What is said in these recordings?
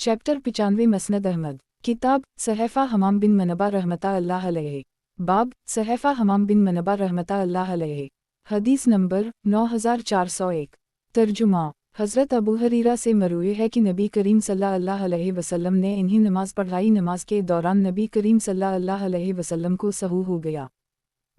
Chapter 95 मसनद Ahmad. किताब सहफ़ा हमाम बिन मनबा रहमता अल्लाह अलैहि। बाब सहफ़ा हमाम बिन मनबा रहमता अल्लाह अलैहि। हदीस नंबर 9401। तर्जुमा। हज़रत अबू हरीरा से मरूई है कि नबी करीम सल्लल्लाहु अलैहि वसल्लम ने इन्हीं नमाज पढ़ाई। नमाज के दौरान नबी करीम सल्लल्लाहु अलैहि वसल्लम को सहू हो गया।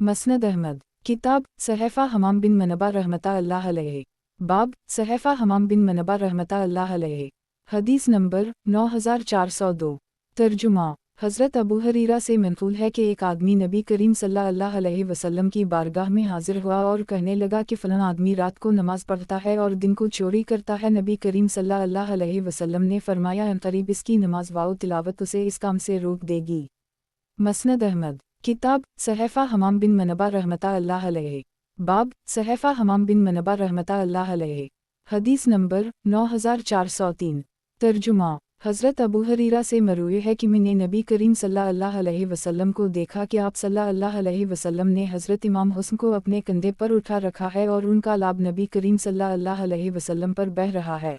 मसनद अहमद। किताब सहफ़ा हमाम बिन मनबा रहमता अल्लाह अलैहि। बाब सहफ़ा हमाम बिन मनबा रहमता अल्लाह अलैहि। हदीस नंबर 9402। तर्जुमा। हज़रत अबू हरीरा से मनक़ूल है कि एक आदमी नबी करीम सल्लल्लाहु अलैहि वसल्लम की बारगाह में हाजिर हुआ और कहने लगा कि फ़लाँ आदमी रात को नमाज पढ़ता है और दिन को चोरी करता है। नबी करीम सल्लल्लाहु अलैहि वसल्लम ने फरमाया, अनक़रीब इसकी नमाज व तिलावत उसे इस काम से रोक देगी। मसनद अहमद। किताब सहफ़ा हमाम बिन मनबा रहमता अल्लाह अलैहि। बाब सहफ़ा हमाम बिन मनबा रहमता अल्लाह अलैहि। हदीस नंबर 9403। तर्जुमा। हज़रत अबू हरीरा से मरूई है कि मैंने नबी करीम सल्लल्लाहु अलैहि वसल्लम को देखा कि आप सल्लल्लाहु अलैहि वसल्लम ने हज़रत इमाम हुस्न को अपने कंधे पर उठा रखा है और उनका लाभ नबी करीम सल्लल्लाहु अलैहि वसल्लम पर बह रहा है।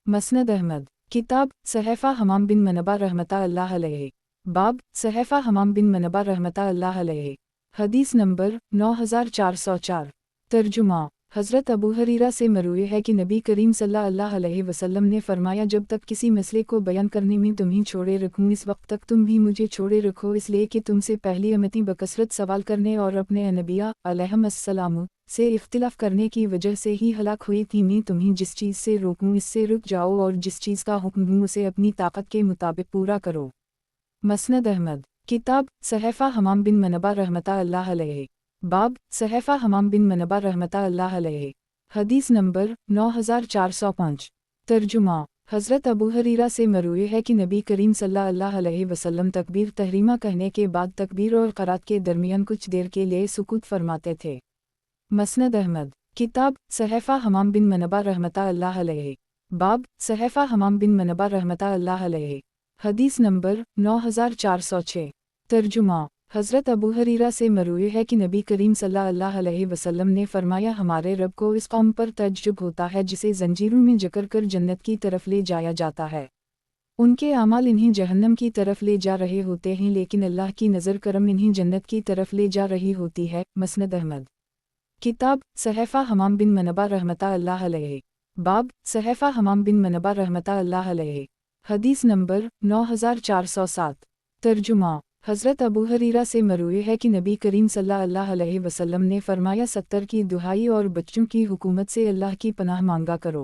मसनद अहमद। किताब सहफ़ा हमाम बिन मनबा रहमता अल्लाह अलैहि। बाब सहफ़ा हमाम बिन मनबा रहमता अल्लाह अलैहि। हदीस नंबर 9404। तर्जुमा। हज़रत अबू हरीरा से मरूई है कि नबी करीम सल्लल्लाहु अलैहि वसल्लम ने फरमाया, जब तक किसी मसले को बयान करने में तुम्हें छोड़े रखूँ इस वक्त तक तुम भी मुझे छोड़े रखो, इसलिए कि तुमसे पहली उम्मतें बकसरत सवाल करने और अपने नबिया अलैहिस्सलाम से इख्तिलाफ करने की वजह से ही हलाक हुई थी। मैं तुम्हें जिस चीज़ से रोकूँ इससे रुक जाओ और जिस चीज़ का हुक्म दूँ उसे अपनी ताकत के मुताबिक पूरा करो। मसनद अहमद। किताब सहफ़ा हमाम बिन मनबा रहमता अल्लाह अलैहि। बाब सहफ़ा हमाम बिन मनबा रहमता अल्लाह अलैहि। हदीस नंबर 9405। तर्जुमा। हज़रत अबू हरीरा से मरूई है कि नबी करीम सल्लल्लाहु अलैहि वसल्लम तकबीर तहरीमा कहने के बाद तकबीर और क़रात के दरमियान कुछ देर के लिए सुकूत फरमाते थे। मसनद अहमद। किताब सहफ़ा हमाम बिन मनबा रहमता अल्लाह अलैहि। बाब सहफ़ा हमाम बिन मनबा रहमता अल्लाह अलैहि। हदीस नंबर 9406। तर्जुमा। हज़रत अबू हरीरा से मरूई है कि नबी करीम सल्लल्लाहु अलैहि वसल्लम ने फरमाया, हमारे रब को इस कौम पर तअज्जुब होता है जिसे जंजीरों में जकड़ कर जन्नत की तरफ ले जाया जाता है। उनके अमाल इन्हें जहन्नम की तरफ ले जा रहे होते हैं, लेकिन अल्लाह की नज़र करम इन्हें जन्नत की तरफ ले जा रही होती है। मसनद अहमद। किताब सहफ़ा हमाम बिन मनबा रहमता अल्लाह अलैहि। बाब सहफ़ा हमाम बिन मनबा रहमता अल्लाह अलैहि। हदीस नंबर 9407। तर्जुमा। हज़रत अबू हरीरा से मरूई है कि नबी करीम सल्लल्लाहु अलैहि वसल्लम ने फरमाया, 70 की दुहाई और बच्चों की हुकूमत से अल्लाह की पनाह मांगा करो।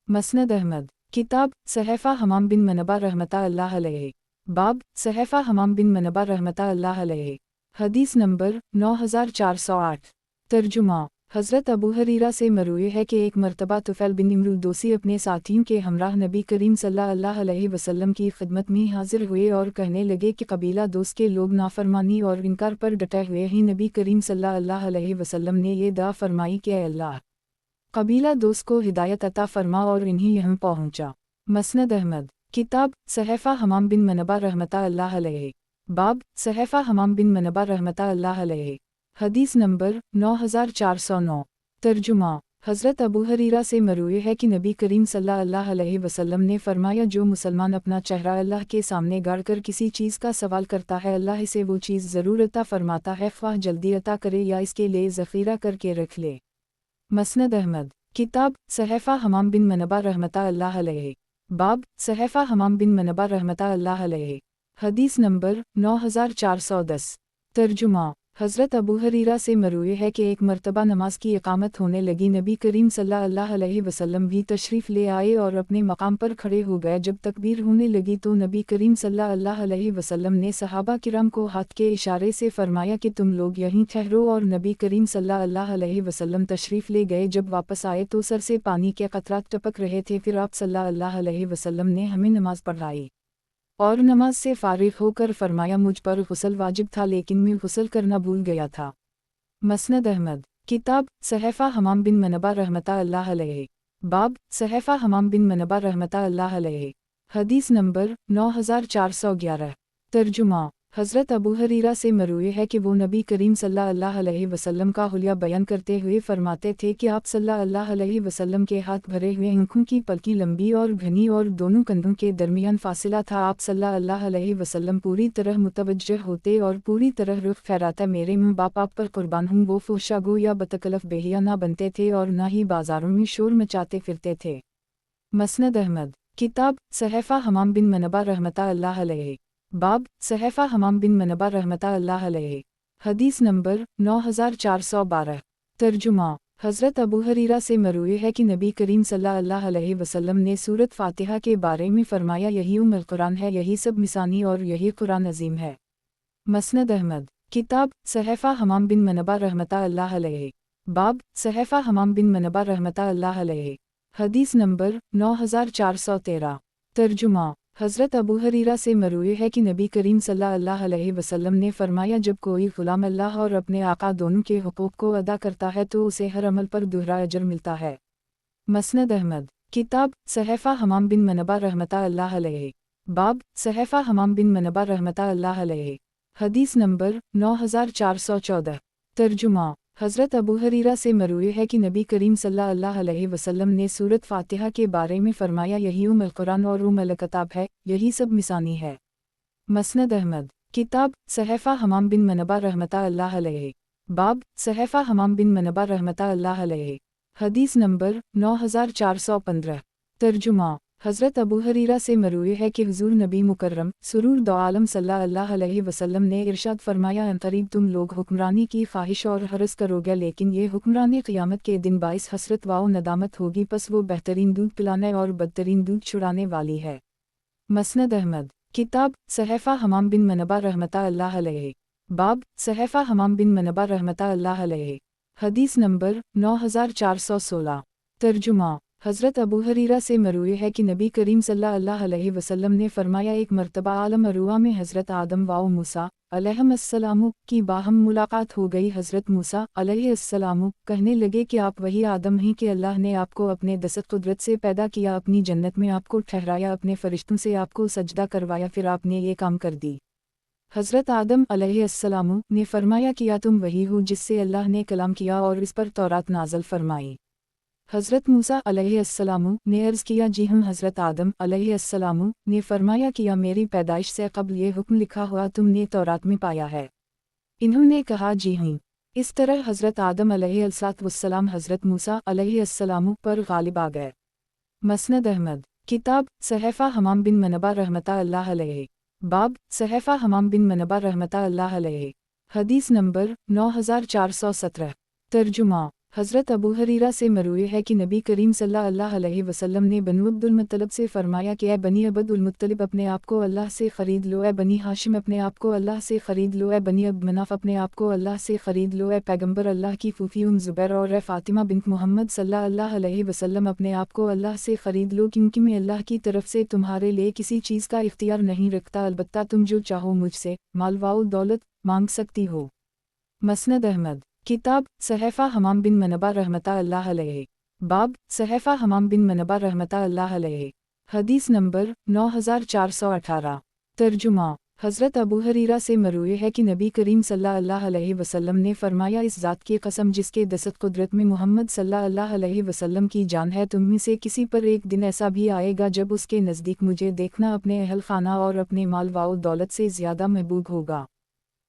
मसनद अहमद। किताब सहफ़ा हमाम बिन मनबा रहमता अल्लाह अलैहि। बाब सहफ़ा हमाम बिन मनबा रहमता अल्लाह अलैहि। हदीस नंबर 9408। तर्जुमा। हज़रत अबू हरीरा से मरूई है कि एक मरतबा तुफ़ैल बिन इम्रुल दोसी अपने साथियों के हमराह नबी करीम सल्लल्लाहु अलैहि वसल्लम की खिदमत में हाजिर हुए और कहने लगे कि कबीला दोस्त के लोग नाफरमानी और इनकार पर डटे हुए हैं। नबी करीम सल्लल्लाहु अलैहि वसल्लम ने ये दुआ फरमाई कि अल्लाह कबीला दोस्त को हिदायत अता फरमा और इन्हें यहाँ पहुँचा। मसनद अहमद। किताब सहफ़ा हमाम बिन मनबा रहमता अल्लाह अलैहि। बाब सहफ़ा हमाम बिन मनबा रहमता अल्लाह अलैहि। हदीस नंबर 9409। तर्जुमा। हज़रत अबू हरीरा से मरूई है कि नबी करीम सल्लल्लाहु अलैहि वसल्लम ने फरमाया, जो मुसलमान अपना चेहरा अल्लाह के सामने गाड़ कर किसी चीज़ का सवाल करता है, अल्लाह इसे वो चीज़ ज़रूर अता फरमाता है, ख्वाह जल्दी अता करे या इसके लिए ज़ख़ीरा करके रख ले। मसनद अहमद। किताब सहफ़ा हमाम बिन मनबा रहमता अल्लाह अलैहि। बाब सहफ़ा हमाम बिन मनबा रहमता अल्लाह अलैहि। हदीस नंबर 9410। तर्जुमा। हज़रत अबू हरीरा से मरूई है कि एक मरतबा नमाज की इकामत होने लगी। नबी करीम सल्लल्लाहु अलैहि वसल्लम भी तशरीफ़ ले आए और अपने मकाम पर खड़े हो गए। जब तकबीर होने लगी तो नबी करीम सल्लल्लाहु अलैहि वसल्लम ने सहाबा किराम को हाथ के इशारे से फरमाया कि तुम लोग यहीं ठहरो, और नबी करीम सल्लल्लाहु अलैहि वसल्लम तशरीफ़ ले गए। जब वापस आए तो सर से पानी के कतरात टपक रहे थे। फिर आप सल्लल्लाहु अलैहि वसल्लम ने हमें नमाज पढ़ाई और नमाज से फारिग होकर फरमाया, मुझ पर गुस्ल वाजिब था लेकिन मैं गुस्ल करना भूल गया था। मसनद अहमद। किताब सहफ़ा हमाम बिन मनबा रहमता अल्लाह अलैहि। बाब सहफ़ा हमाम बिन मनबा रहमता अल्लाह अलैहि। हदीस नंबर 9411। तर्जुमा। हज़रत अबू हरीरा से मरूए है कि वो नबी करीम सल्लल्लाहु अलैहि वसल्लम का हुलिया बयान करते हुए फरमाते थे कि आप सल्लल्लाहु अलैहि वसल्लम के हाथ भरे हुए आँखों की पलकी लंबी और घनी और दोनों कंधों के दरमियान फासिला था। आप सल्लल्लाहु अलैहि वसल्लम पूरी तरह मुतवज्जह होते और पूरी तरह रुख फहराता। मेरे माँ बाप आप पर कुर्बान हूँ, वो फुहशागो या बतकलफ बेहिया ना बनते थे और ना ही बाजारों में शोर मचाते फिरते थे। मसनद अहमद किताब सहफ़ा हमाम बिन मनबा रहमतुल्लाह अलैहि बाब सहफ़ा हमाम बिन मनबा रहमतुल्लाह अलैहि। हदीस नंबर 9412। तर्जुमा हज़रत अबू हरीरा से मरूए है कि नबी करीम सल्लल्लाहु अलैहि वसल्लम ने सूरत फ़ातिहा के बारे में फ़रमाया, यही उम्मुल कुरान है, यही सब मिसानी और यही कुरान अज़ीम है। मसनद अहमद किताब सहफ़ा हमाम बिन मनबा रहमतुल्लाह अलैहि बाब सहफ़ा हमाम बिन मनबा रहमतुल्लाह अलैहि। हदीस नंबर 9413। तर्जुमा हज़रत अबू हरीरा से मरूए है कि नबी करीम सल्लल्लाहु अलैहि वसल्लम ने फ़रमाया, जब कोई ग़ुलाम अल्लाह और अपने आका दोनों के हुकूक़ को अदा करता है तो उसे हर अमल पर दुहरा अजर मिलता है। मसनद अहमद किताब सहफ़ा हमाम बिन मनबा रहमतुल्लाह अलैहि बाब सहफ़ा हमाम बिन मनबा रहमतुल्लाह अलैहि। हदीस नंबर 9414। तर्जुमा हज़रत अबू हरीरा से मरूए है कि नबी करीम सल्लल्लाहु अलैहि वसल्लम ने सूरत फ़ातिहा के बारे में फ़रमाया, यही उम्मुल कुरान और उम्मुल किताब है, यही सब मिसानी है। मसनद अहमद किताब सहफ़ा हमाम बिन मनबा रहमतुल्लाह अलैहि बाब सहफ़ा हमाम बिन मनबा रहमतुल्लाह अलैहि। हदीस नंबर 9415। तर्जुमा हज़रत अबू हरीरा से मरूए है कि हुज़ूर नबी मुकर्रम सुरूर दो आलम सल्लल्लाहु अलैहि वसल्लम ने इरशाद फरमाया, अनक़रीब तुम लोग हुक्मरानी की ख्वाहिश और हरस करोगे, लेकिन ये हुक्मरानी क़यामत के दिन बाइस हसरत व नदामत होगी, बस वो बेहतरीन दूध पिलाने और बदतरीन दूध छुड़ाने वाली है। मसनद अहमद किताब सहफ़ा हमाम बिन मनबा रहमतुल्लाह अलैहि बाब सहफ़ा हमाम बिन मनबा रहमतुल्लाह अलैहि। हदीस नंबर 9416। तर्जुमा हज़रत अबू हरीरा से मरूए है कि नबी करीम सल्लल्लाहु अलैहि वसल्लम ने फ़रमाया, एक मर्तबा आलम अरूआ में हज़रत आदम व मूसा अलैहिस्सलाम की बाहम मुलाकात हो गई। हज़रत मूसा अलैहिस्सलाम कहने लगे कि आप वही आदम हैं कि अल्लाह ने आपको अपने दस्त कुदरत से पैदा किया, अपनी जन्नत में आपको ठहराया, अपने फ़रिश्तों से आपको सजदा करवाया, फिर आपने ये काम कर दी। हज़रत आदम अलैहिस्सलाम ने फ़रमाया, किया तुम वही हो जिससे अल्लाह ने कलाम किया और इस पर तौरात नाज़िल फ़रमाई। हज़रत मूसा अलैहिस्सलाम ने अर्ज़ किया, जी हम। हज़रत आदम अलैहिस्सलाम ने फ़रमाया, किया मेरी पैदाइश से क़ब्ल ये हुक्म लिखा हुआ तुमने तौरात में पाया है? इन्होंने कहा, जी हाँ। इस तरह हज़रत आदम अलैहिस्सलाम हज़रत मूसा अलैहिस्सलाम पर ग़ालिब आ गए। मसनद अहमद किताब सहफ़ा हमाम बिन मनबा रहमतुल्लाह अलैहि बाब सहफ़ा हमाम बिन मनबा रहमतुल्लाह अलैहि। हदीस नंबर 9417। तर्जुमा हज़रत अबू हरीरा से मरूए है कि नबी करीम सल्लल्लाहु अलैहि वसल्लम ने बनु अब्दुल मुत्तलिब से फ़रमाया कि ए बनी अब्दुल मुत्तलिब अपने आप को अल्लाह से ख़रीद लो, ए बनी हाशिम अपने आप को अल्लाह से ख़रीद लो, ए बनी अब्द मनाफ़ अपने आप को अल्लाह से ख़रीद लो, ए पैगम्बर अल्लाह की फूफी ज़ुबैर और ए फ़ातिमा बिन्त मोहम्मद सल्लल्लाहु अलैहि वसल्लम अपने आप को अल्लाह से ख़रीद लो, क्योंकि मैं अल्लाह की तरफ से तुम्हारे लिए किसी चीज़ का इख्तियार नहीं रखता, अलबत्ता तुम जो चाहो मुझसे माल व दौलत मांग सकती हो। मसनद अहमद किताब सहफ़ा हमाम बिन मनबा रहमतुल्लाह अलैहि बाब सहफ़ा हमाम बिन मनबा रहमतुल्लाह अलैहि। हदीस नंबर 9418। तर्जुमा हज़रत अबू हरीरा से मरूए है कि नबी करीम सल्लल्लाहु अलैहि वसल्लम ने फ़रमाया, इस ज़ात की कसम जिसके दस्त कुदरत में मोहम्मद सल्लल्लाहु अलैहि वसल्लम की जान है, तुम में से किसी पर एक दिन ऐसा भी आएगा जब उसके नज़दीक मुझे देखना अपने अहल खाना और अपने माल व दौलत से ज़्यादा महबूब होगा।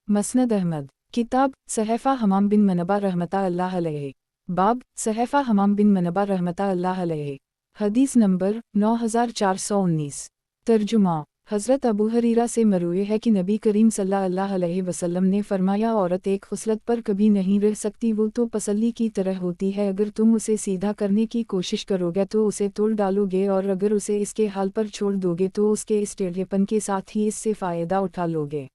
मसनद अहमद किताब सहफ़ा हमाम बिन मनबा रहमतुल्लाह अलैहि बाब सहफ़ा हमाम बिन मनबा रहमतुल्लाह अलैहि। हदीस नंबर 9419। तर्जुमा हज़रत अबू हरीरा से मरूए है कि नबी करीम सल्लल्लाहु अलैहि वसल्लम ने फ़रमाया, औरत एक खुसलत पर कभी नहीं रह सकती, वो तो पसली की तरह होती है, अगर तुम उसे सीधा करने की कोशिश करोगे तो उसे तोड़ डालोगे, और अगर उसे इसके हाल पर छोड़ दोगे तो उसके इस टेढ़ेपन के साथ ही इससे फ़ायदा उठा लोगे।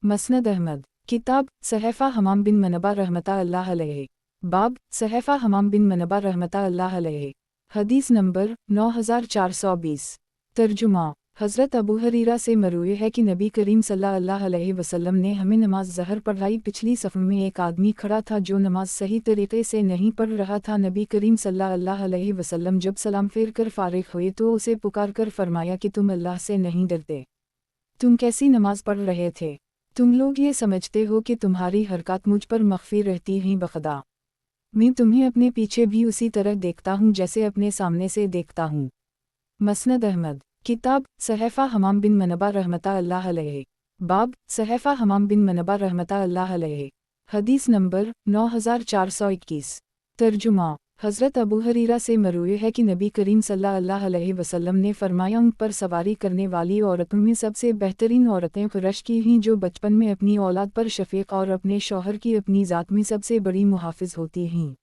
मसनद अहमद किताब सहफ़ा हमाम बिन मनबा रहमतुल्लाह अलैहि बाब सहफ़ा हमाम बिन मनबा रहमतुल्लाह अलैहि। हदीस नंबर 9420। तर्जुमा हज़रत अबू हरीरा से मरूए है कि नबी करीम सल्लल्लाहु अलैहि वसल्लम ने हमें नमाज ज़हर पढ़ाई। पिछली सफ़ में एक आदमी खड़ा था जो नमाज सही तरीक़े से नहीं पढ़ रहा था। नबी करीम सल्लल्लाहु अलैहि वसल्लम जब सलाम फेर कर फ़ारिग़ हुए तो उसे पुकार कर फ़रमाया कि तुम अल्लाह से नहीं डरते, तुम कैसी नमाज पढ़ रहे थे? तुम लोग ये समझते हो कि तुम्हारी हरकत मुझ पर मख्फी रहती हैं बखदा। मैं तुम्हें अपने पीछे भी उसी तरह देखता हूँ जैसे अपने सामने से देखता हूँ। मसनद अहमद। किताब सहफ़ा हमाम बिन मनबा रहमता अल्लाह अलैह। बाब सहफ़ा हमाम बिन मनबा रहमता अल्लाह अलैह। हदीस नंबर 9421। तर्जुमा। हज़रत अबू हरीरा से मरूए है कि नबी करीम सल्लल्लाहु अलैहि वसल्लम ने फरमाया, उन पर सवारी करने वाली औरतों में सबसे बेहतरीन औरतें क़ुरैश की हैं जो बचपन में अपनी औलाद पर शफ़ीक़ और अपने शौहर की अपनी ज़ात में सबसे बड़ी मुहाफ़िज़ होती हैं।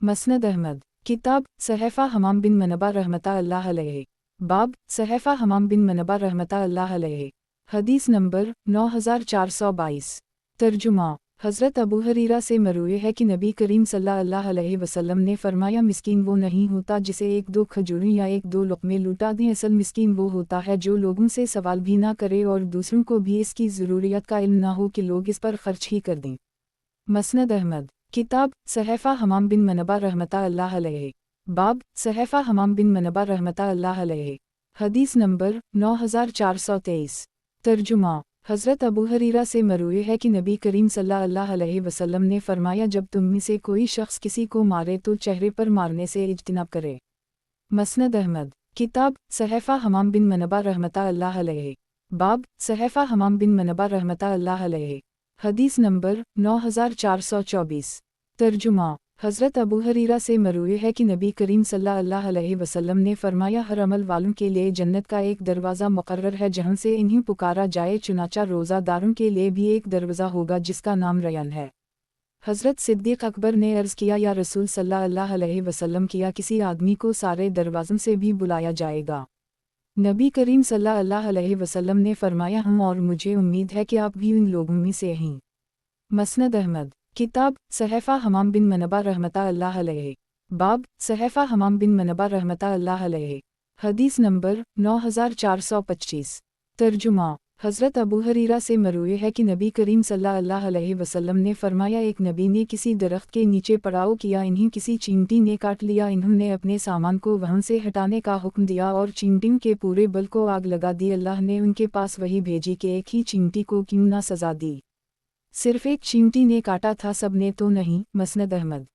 मसनद अहमद। किताब सहफ़ा हमाम बिन मनबा रहमता अल्लाह अलैह। बाब सहफ़ा हमाम बिन मनबा रहमता अल्लाह अलैह। हदीस नंबर 9422। तर्जुमा। हज़रत अबू हरीरा से मरूए है कि नबी करीम सल्लल्लाहु अलैहि वसल्लम ने फरमाया, मिस्कीन वो नहीं होता जिसे एक दो खजूरें या एक दो लुक़मे लूटा दें, असल मिस्कीन वो होता है जो लोगों से सवाल भी ना करे और दूसरों को भी इसकी ज़रूरियत का इल्म ना हो कि लोग इस पर ख़र्च ही कर दें। मसनद अहमद। किताब सहफ़ा हमाम बिन मनबा रहमता अल्लाह अलैह। बाब सहफ़ा हमाम बिन मनबा रहमता अल्लाह अलैह। हदीस नंबर 9423। तर्जुमा। हज़रत अबू हरीरा से मरूए है कि नबी करीम सल्लल्लाहु अलैहि वसल्लम ने फरमाया, जब तुम में से कोई शख्स किसी को मारे तो चेहरे पर मारने से इज्तिनाब करे। मसनद अहमद। किताब सहफ़ा हमाम बिन मनबा रहमता अल्लाह अलैह। बाब सहफ़ा हमाम बिन मनबा रहमता अल्लाह अलैह। हदीस नंबर 9424। तर्जुमा। हज़रत अबू हरीरा से मरूए है कि नबी करीम सल्लल्लाहु अलैहि वसल्लम ने फरमाया, हर अमल वालों के लिए जन्नत का एक दरवाज़ा मुक़र्रर है जहाँ से इन्हें पुकारा जाए, चुनाचा रोज़ादारों के लिए भी एक दरवाज़ा होगा जिसका नाम रयान है। हज़रत सिद्दीक़ अकबर ने अर्ज़ किया, या रसूल सल्लल्लाहु अलैहि वसल्लम, किया किसी आदमी को सारे दरवाज़ों से भी बुलाया जाएगा? नबी करीम सल्लल्लाहु अलैहि वसल्लम ने फरमाया, हम, और मुझे उम्मीद है कि आप भी उन लोगों में से हैं। मसनद अहमद। किताब सहफ़ा हमाम बिन मनबा रहमता अल्लाह अलैह। बाब सहफ़ा हमाम बिन मनबा रहमता अल्लाह अलैह। हदीस नंबर 9425। तर्जुमा। हज़रत अबू हरीरा से मरूए है कि नबी करीम सल्लल्लाहु अलैहि वसल्लम ने फरमाया, एक नबी ने किसी दरख्त के नीचे पड़ाव किया, इन्हें किसी चींटी ने काट लिया, इन्होंने अपने सामान को वहाँ से हटाने का हुक्म दिया और चींटियों के पूरे बल को आग लगा दी। अल्लाह ने उनके पास वही भेजी कि एक ही चींटी को क्यों ना सज़ा दी, सिर्फ एक चींटी ने काटा था, सब ने तो नहीं। मसनद अहमद।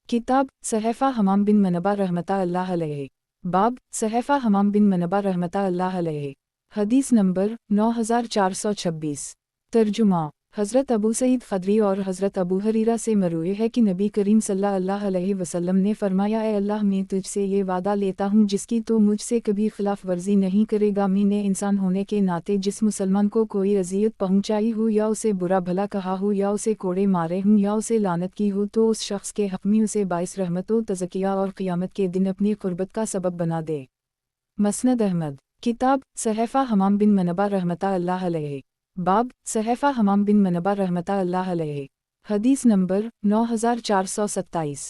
किताब सहफ़ा हमाम बिन मनबा रहमता अल्लाह अलैह। बाब सहफ़ा हमाम बिन मनबा रहमता अल्लाह अलैह। हदीस नंबर 9426। तर्जुमा। हज़रत अबू सईद ख़दरी और हज़रत अबू हरीरा से मरूए है कि नबी करीम सल्लल्लाहु अलैहि वसल्लम ने फरमाया, ए अल्लाह, मैं तुझसे ये वादा लेता हूँ जिसकी तो मुझसे कभी खिलाफ वर्जी नहीं करेगा। मैंने इंसान होने के नाते जिस मुसलमान को कोई अजियत पहुँचाई हो, या उसे बुरा भला कहा हो, या उसे कोड़े मारे हों, या उसे लानत की हो, तो उस शख्स के हक़ में उसे बाइस रहमत व तज़किया और क़ियामत के दिन अपनी क़ुर्बत का सबब बना दे। मसनद अहमद। किताब सहफ़ा हमाम बिन मनबा रहमता अल्लाह अलैह। बाब सहफ़ा हमाम बिन मनबा रहमता अल्लाह अलैह। हदीस नंबर 9427।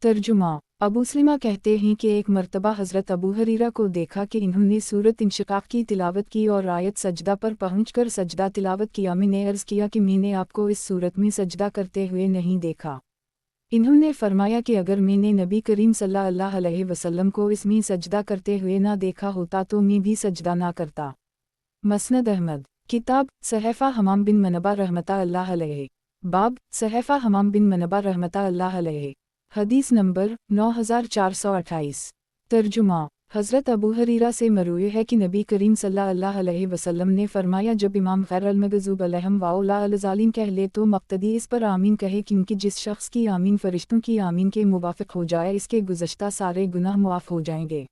तर्जुमा। अबू सलीमा कहते हैं कि एक मर्तबा हज़रत अबू हरीरा को देखा कि इन्होंने सूरत इंशिकाक़ की तिलावत की और आयत सजदा पर पहुँचकर सजदा तिलावत किया। मैंने अर्ज़ किया कि मैंने आपको इस सूरत में सजदा करते हुए नहीं देखा। इन्होंने फरमाया कि अगर मैंने नबी करीम सल्लल्लाहु अलैहि वसल्लम को इसमें सजदा करते हुए ना देखा होता तो मैं भी सजदा ना करता। मसनद अहमद। किताब सहफ़ा हमाम बिन मनबा रहमता अल्लाह अलैह। बाब सहफ़ा हमाम बिन मनबा रहमता अल्लाह अलैह। हदीस नंबर 9428। तर्जुमा। हज़रत अबू हरीरा से मरूए है कि नबी करीम सल्लल्लाहु अलैहि वसल्लम ने फरमाया, जब इमाम गैरुल मग़ज़ूब अलैहिम वअलैहिम कह ले तो मक़तदी इस पर आमीन कहे, क्योंकि जिस शख्स की आमीन फ़रिश्तों की आमीन के मुवाफ़िक़ हो जाए, इसके गुज़श्ता सारे गुनाह मुआफ़ हो जाएंगे।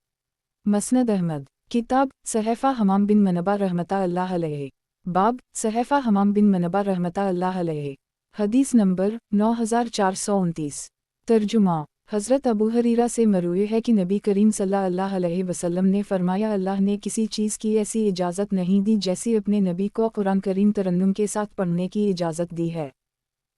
मसनद अहमद। किताब सहफ़ा हमाम बिन मनबा रहमता अल्लाह अलैह। बाब सहफ़ा हमाम बिन मनबा रहमता अल्लाह अलैह। हदीस नंबर 9429। तर्जुमा। हज़रत अबू हरीरा से मरूए है कि नबी करीम सल्लल्लाहु अलैहि वसल्लम ने फरमाया, अल्लाह ने किसी चीज़ की ऐसी इजाज़त नहीं दी जैसी अपने नबी को कुरान करीम तरन्नुम के साथ पढ़ने की इजाज़त दी है।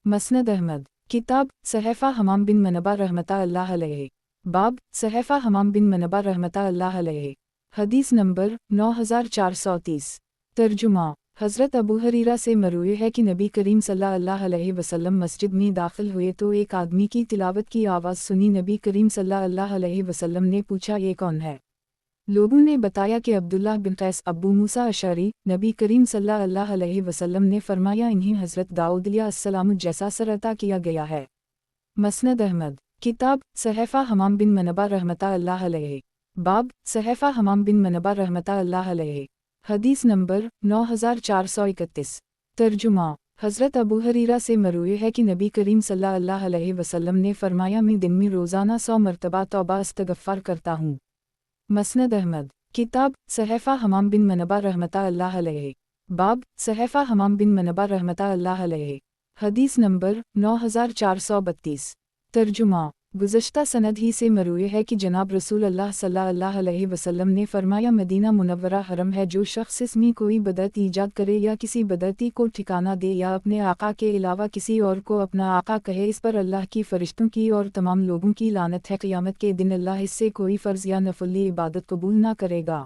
मसनद अहमद। किताब सहफ़ा हमाम बिन मनबा रहमता अल्लाह अलैह। बाब सहफ़ा हमाम बिन मनबा रहमता अल्लाह अलैह। हदीस नंबर 9430। तर्जुमा। हज़रत अबू हरीरा से मरूए है कि नबी करीम सल्लल्लाहु अलैहि वसल्लम मस्जिद में दाखिल हुए तो एक आदमी की तिलावत की आवाज़ सुनी। नबी करीम सल्लल्लाहु अलैहि वसल्लम ने पूछा, ये कौन है? लोगों ने बताया कि अब्दुल्लाह बिन कैस अब्बू मूसा अशरी नबी करीम सल्लल्लाहु अलैहि वसल्लम ने फरमाया इन्हें हज़रत दाऊद अलैहिस्सलाम जैसा सर अता किया गया है। मसनद अहमद किताब सहफ़ा हमाम बिन मनबा रहमतुल्लाह अलैहि बाब सहफ़ा हमाम बिन मनबा रहमतुल्लाह अलैहि हदीस नंबर 9431 तर्जुमा हज़रत अबू हरीरा से मरूए है कि नबी करीम सल्लल्लाहु अलैहि वसल्लम ने फरमाया मैं दिन में रोज़ाना 100 मरतबा तौबा इस्तग़फ़ार करता हूँ। मसनद अहमद किताब सहफ़ा हमाम बिन मनबा रहमतुल्लाह अलैहि बाब सहफ़ा हमाम बिन मनबा रहमतुल्लाह अलैहि हदीस नंबर 9432 तर्जुमा गुज़श्ता सनद ही से मरूए है कि जनाब रसूल अल्लाह सल्लल्लाहु अलैहि वसल्लम ने फरमाया मदीना मुनव्वरा हरम है, जो शख्स इसमें कोई बदअत ईजाद करे या किसी बदअती को ठिकाना दे या अपने आका के अलावा किसी और को अपना आका कहे, इस पर अल्लाह की फरिश्तों की और तमाम लोगों की लानत है। क़यामत के दिन अल्लाह इससे कोई फ़र्ज़ या नफ़ली इबादत कबूल ना करेगा।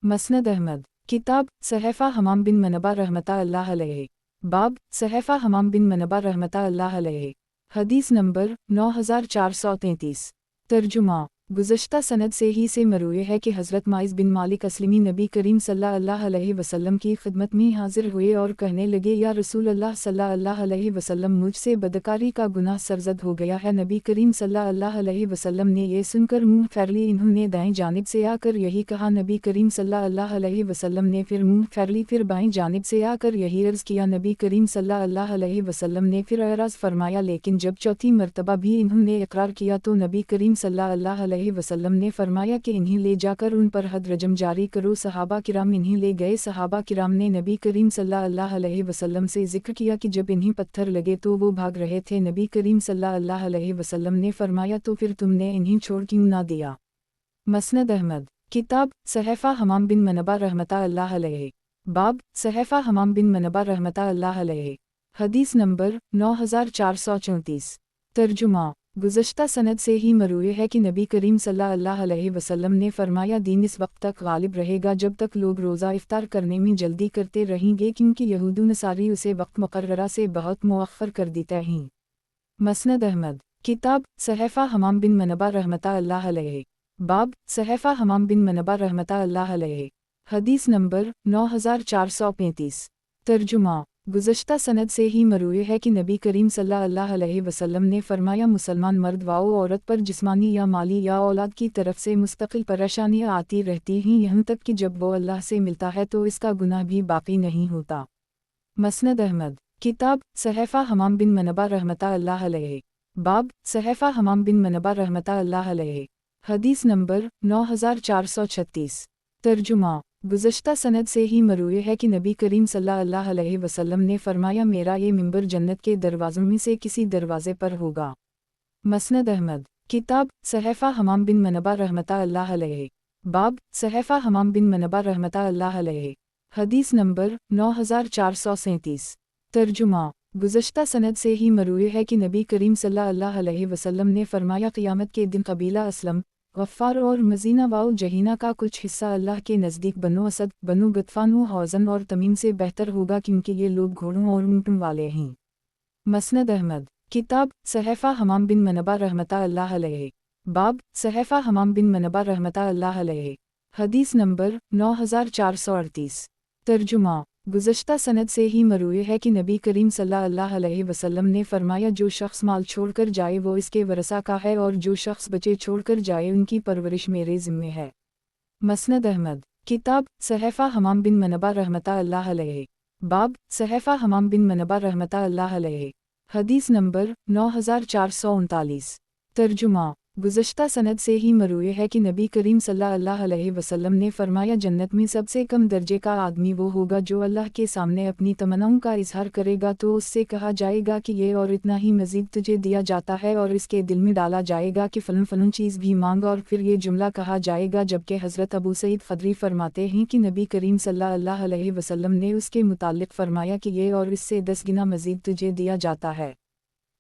मसनद अहमद किताब सहफ़ा हमाम बिन मनबा रहमतुल्लाह अलैहि बाब सहफ़ा हमाम बिन मनबा रहमतुल्लाह अलैहि हदीस नंबर 9433 तर्जुमा गुज़श्ता सनद से ही से मरूए है कि हज़रत माइज़ बिन मालिक अस्लमी नबी करीम सल्लल्लाहु अलैहि वसल्लम की खिदमत में हाजिर हुए और कहने लगे, या रसूल अल्लाह सल्लल्लाहु अलैहि वसल्लम, मुझसे बदकारी का गुनाह सरज़द हो गया है। नबी करीम सल्लल्लाहु अलैहि वसल्लम ने ये सुनकर मुँह फेर ली। इन्होंने दाएं जानिब से आकर यही कहा। नबी करीम सल्लल्लाहु अलैहि वसल्लम ने फिर मुँह फेर ली, फिर बाएं जानिब से आकर यही अर्ज़ किया। नबी करीम सल्लल्लाहु अलैहि वसल्लम ने फिर एराज़ फरमाया, लेकिन जब चौथी मरतबा भी इन्होंने इकरार किया तो नबी करीम सल्लल्लाहु अलैहि वसल्लम ने फरमाया कि इन्हें ले जाकर उन पर हद रजम जारी करो। सहाबा किराम इन्हें ले गए। सहाबा किराम ने नबी करीम सल्लल्लाहु अलैहि वसल्लम से जिक्र किया कि जब इन्हें पत्थर लगे तो वो भाग रहे थे। नबी करीम सल्लल्लाहु अलैहि वसल्लम ने फरमाया, तो फिर तुमने इन्हें छोड़ क्यों ना दिया। मसनद अहमद किताब सहफ़ा हमाम बिन मनबा रहमतुल्लाह अलैहि बाब सहफ़ा हमाम बिन मनबा रहमतुल्लाह अलैहि हदीस नंबर 9434 तर्जुमा गुज़श्ता सनद से ही मरूए है कि नबी करीम सल्लल्लाहु अलैहि वसल्लम ने फरमाया, दीन इस वक्त तक गालिब रहेगा जब तक लोग रोज़ा इफ्तार करने में जल्दी करते रहेंगे, क्योंकि यहूद नसारी उसे वक्त मुकर्ररा से बहुत मुअख्खर कर देते हैं। मसनद अहमद किताब सहफ़ा हमाम बिन मनबा रहमतुल्लाह अलैहि बाब सहफ़ा हमाम बिन मनबा रहमतुल्लाह अलैहि हदीस नंबर 9435 तर्जुमा गुज़श्ता सनद से ही मरूए है कि नबी करीम सल्लल्लाहु अलैहि वसल्लम ने फरमाया, मुसलमान मर्द व औरत पर जिस्मानी या माली या औलाद की तरफ से मुस्तकिल परेशानियाँ आती रहती हैं, यहाँ तक कि जब वो अल्लाह से मिलता है तो इसका गुनाह भी बाकी नहीं होता। मसनद अहमद किताब सहफ़ा हमाम बिन मनबा रहमतुल्लाह अलैहि बाब सहफ़ा हमाम बिन मनबा रहमतुल्लाह अलैहि हदीस नंबर 9436 तर्जुमा गुज़श्ता सनद से ही मरूए है कि नबी करीम सल्लल्लाहु अलैहि वसल्लम ने फरमाया, मेरा ये मिंबर जन्नत के दरवाज़ों में से किसी दरवाज़े पर होगा। मसनद अहमद किताब सहफ़ा हमाम बिन मनबा रहमतुल्लाह अलैहि बाब सहफ़ा हमाम बिन मनबा रहमतुल्लाह अलैहि हदीस नंबर 9437 तर्जुमा गुज़श्ता सनद से ही मरूए है कि नबी करीम सल्लल्लाहु अलैहि वसल्लम ने फरमाया, क़यामत के दिन कबीला असलम, गफ़ार और मज़ीना वाउ जहीना का कुछ हिस्सा अल्लाह के नज़दीक बनो असद, बनो गतफ़ान, हौज़न और तमीम से बेहतर होगा, क्योंकि ये लोग घोड़ों और ऊँटों वाले हैं। मसनद अहमद किताब सहफ़ा हमाम बिन मनबा रहमतुल्लाह अलैहि बाब सहफ़ा हमाम बिन मनबा रहमतुल्लाह अलैहि हदीस नंबर 9438 तर्जुमा गुज़श्ता सनद से ही मरूए है कि नबी करीम सल्लल्लाहु अलैहि वसल्लम ने फरमाया, जो शख्स माल छोड़कर जाए वो इसके वरसा का है, और जो शख्स बच्चे छोड़कर जाए उनकी परवरिश मेरे ज़िम्मे है। मसनद अहमद किताब सहफ़ा हमाम बिन मनबा रहमतुल्लाह अलैहि बाब सहफ़ा हमाम बिन मनबा रहमतुल्लाह अलैहि हदीस नंबर 9439 तर्जुमा गुज़श्ता सनद से ही मरूए है कि नबी करीम सल्लल्लाहु अलैहि वसल्लम ने फरमाया, जन्नत में सबसे कम दर्जे का आदमी वो होगा जो अल्लाह के सामने अपनी तमन्नाओं का इजहार करेगा, तो उससे कहा जाएगा कि ये और इतना ही मज़ीद तुझे दिया जाता है, और इसके दिल में डाला जाएगा कि फ़लन फ़लन चीज़ भी मांग, और फिर ये जुमला कहा जाएगा। जबकि हज़रत अबू सईद ख़दरी फरमाते हैं कि नबी करीम सल्लल्लाहु अलैहि वसल्लम ने उसके मुतालिक फ़रमाया कि ये और इससे 10 गुना मज़ीद तुझे दिया जाता है।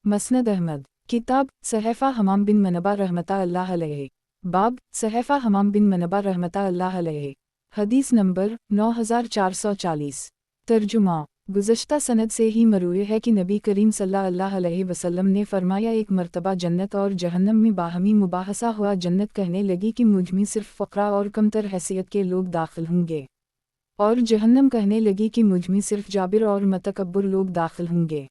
मसनद अहमद किताब सहफ़ा हमाम बिन मनबा रहमतुल्लाह अलैहि बाब सहफ़ा हमाम बिन मनबा रहमतुल्लाह अलैहि हदीस नंबर 9440 तर्जुमा गुज़श्ता सनद से ही मरूए है कि नबी करीम सल्लल्लाहु अलैहि वसल्लम ने फरमाया, एक मर्तबा जन्नत और जहन्नम में बाहमी मुबाहसा हुआ। जन्नत कहने लगी कि मुझ में सिर्फ फ़क़रा और कमतर हैसियत के लोग दाखिल होंगे, और जहन्नम कहने लगी कि मुझ में सिर्फ जाबिर और मतकब्बर लोग दाखिल होंगे।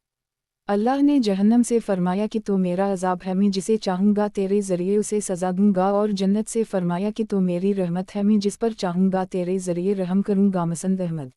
अल्लाह ने जहन्नम से फरमाया कि तो मेरा अज़ाब है, मैं जिसे चाहूँगा तेरे ज़रिए उसे सज़ा दूँगा, और जन्नत से फरमाया कि तो मेरी रहमत है, मैं जिस पर चाहूँगा तेरे ज़रिए रहम करूँगा। मसनद अहमद।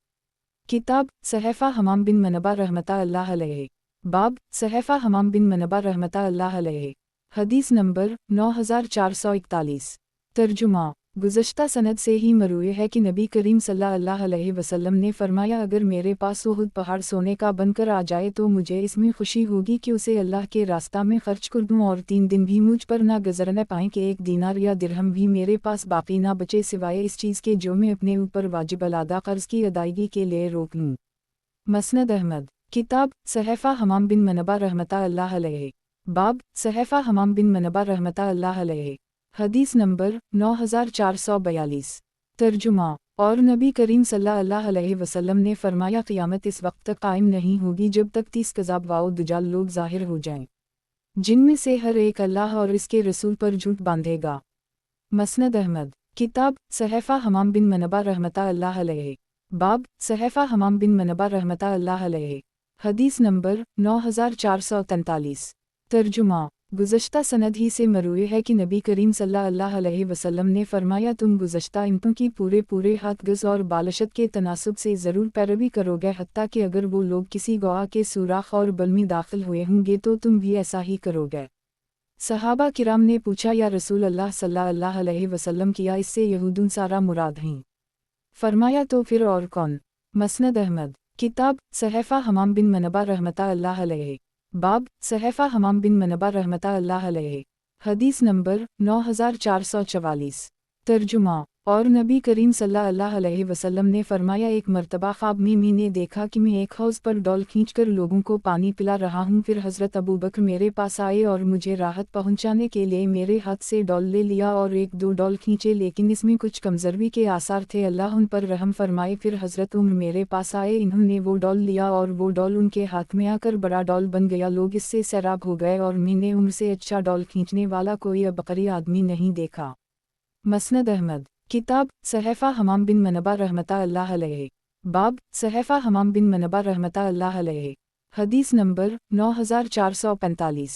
किताब सहफ़ा हमाम बिन मनबा रहमतुल्लाह अलैहि। बाब सहफ़ा हमाम बिन मनबा रहमतुल्लाह अलैहि। हदीस नंबर 9441। तर्जुमा। गुज़श्ता सनद से ही मरूए है कि नबी करीम सल्लल्लाहु अलैहि वसल्लम ने फरमाया, अगर मेरे पास उहुद पहाड़ सोने का बनकर आ जाए तो मुझे इसमें खुशी होगी कि उसे अल्लाह के रास्ता में खर्च कर दूँ, और 3 दिन भी मुझ पर ना गुज़रने पाएँ कि 1 दीनार या दिरहम भी मेरे पास बाकी ना बचे, सिवाय इस चीज़ के जो मैं अपने ऊपर वाजिब अलादा कर्ज़ की अदायगी के लिए रोक लूँ। मसनद अहमद। किताब सहफ़ा हमाम बिन मनबा रहमतुल्लाह अलैहि। बाब सहफ़ा हमाम बिन मनबा रहमतुल्लाह अलैहि। हदीस नंबर 9442। तर्जुमा। और नबी करीम सल्लल्लाहु अलैहि वसल्लम ने फरमाया, क़यामत इस वक्त तक कायम नहीं होगी जब तक 30 कज़ाब व दुजाल लोग ज़ाहिर हो जाएं, जिनमें से हर एक अल्लाह और इसके रसूल पर झूठ बांधेगा। मसनद अहमद। किताब सहफ़ा हमाम बिन मनबा रहमतुल्लाह अलैहि। बाब सहफ़ा हमाम बिन मनबा रहमतुल्लाह अलैहि। हदीस नंबर 9443। तर्जुमा। गुज़श्ता सनद ही से मरूए है कि नबी करीम सल्लल्लाहु अलैहि वसल्लम ने फरमाया, तुम गुज़श्ता इम्तों की पूरे हाथ गज़ और बालशत के तनासुब से ज़रूर पैरवी करोगे, हत्ता कि अगर वो लोग किसी गवाह के सुराख और बल में दाखिल हुए होंगे तो तुम भी ऐसा ही करोगे। सहाबा किराम ने पूछा, या रसूल अल्लाह सल्लल्लाहु अलैहि वसल्लम, किया इससे यहूदुन सारा मुराद हैं? फरमाया, तो फिर और कौन? मसनद अहमद। किताब सहफ़ा हमाम बिन मनबा रहमतुल्लाह अलैहि। बाब सहफ़ा हमाम बिन मनबा रहमतुल्लाह अलैहि। हदीस नंबर 9444। तर्जुमा। और नबी करीम सल्लल्लाहु अलैहि वसल्लम ने फरमाया, एक मर्तबा ख्वाब में मैंने देखा कि मैं एक हौज़ पर डोल खींचकर लोगों को पानी पिला रहा हूँ। फिर हज़रत अबू बकर मेरे पास आए और मुझे राहत पहुँचाने के लिए मेरे हाथ से डोल ले लिया और 1-2 डोल खींचे, लेकिन इसमें कुछ कमज़ोरी के आसार थे। अल्लाह उन पर रहम फरमाए। फिर हज़रत उम्र मेरे पास आए, इन्होंने वो डोल लिया और वो डोल उनके हाथ में आकर बड़ा डोल बन गया। लोग इससे सैराब हो गए और मैंने उम्र से अच्छा डोल खींचने वाला कोई अबकरी आदमी नहीं देखा। मसनद अहमद। किताब सहफ़ा हमाम बिन मनबा रहमतुल्लाह अलैहि। बाब सहफ़ा हमाम बिन मनबा रहमतुल्लाह अलैहि। हदीस नंबर 9445।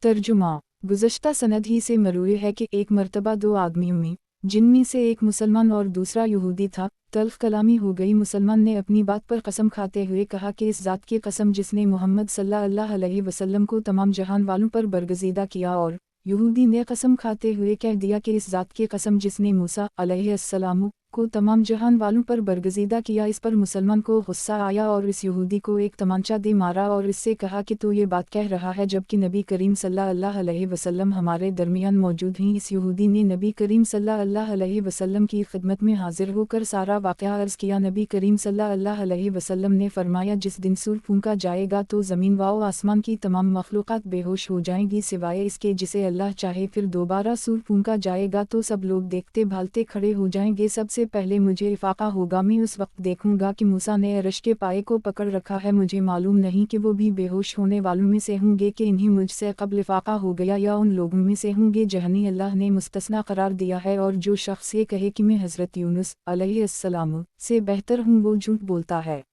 तर्जुमा। गुज़श्ता सनद ही से मरूए है कि एक मर्तबा 2 आदमियों में, जिनमें से एक मुसलमान और दूसरा यहूदी था, तल्ख़ कलामी हो गई। मुसलमान ने अपनी बात पर कसम खाते हुए कहा कि इस ज़ात की कसम जिसने मोहम्मद सल्लल्लाहु अलैहि वसल्लम को तमाम जहान वालों पर बरगज़ीदा किया, और यहूदी ने कसम खाते हुए कह दिया कि इस ज़ात की कसम जिसने मूसा अलैहिस्सलाम को तमाम जहान वालों पर बरगज़ीदा किया। इस पर मुसलमान को गुस्सा आया और इस यहूदी को एक तमांचा दे मारा और इससे कहा कि तू ये बात कह रहा है जबकि नबी करीम सल्लल्लाहु अलैहि वसल्लम हमारे दरमियान मौजूद हैं। इस यहूदी ने नबी करीम सल्लल्लाहु अलैहि वसल्लम की खिदमत में हाजिर होकर सारा वाक़या अर्ज़ किया। नबी करीम सल्लल्लाहु अलैहि वसल्लम ने फरमाया, जिस दिन सूर फूंका जाएगा तो ज़मीन व आसमान की तमाम मखलूक़ात बेहोश हो जाएंगी सिवाय इसके जिसे अल्लाह चाहे। फिर दोबारा सूर फूंका जाएगा तो सब लोग देखते भालते खड़े हो जाएंगे। सबसे पहले मुझे इफ़ाक़ा होगा, मैं उस वक्त देखूंगा कि मूसा ने अरश के पाए को पकड़ रखा है। मुझे मालूम नहीं कि वो भी बेहोश होने वालों में से होंगे कि इन्हीं मुझसे कब्ल इफ़ाक़ा हो गया, या उन लोगों में से होंगे जिन्हें अल्लाह ने मुस्तस्ना करार दिया है। और जो शख्स ये कहे कि मैं हज़रत यूनुस अलैहिस्सलाम से बेहतर हूँ, वो झूठ बोलता है।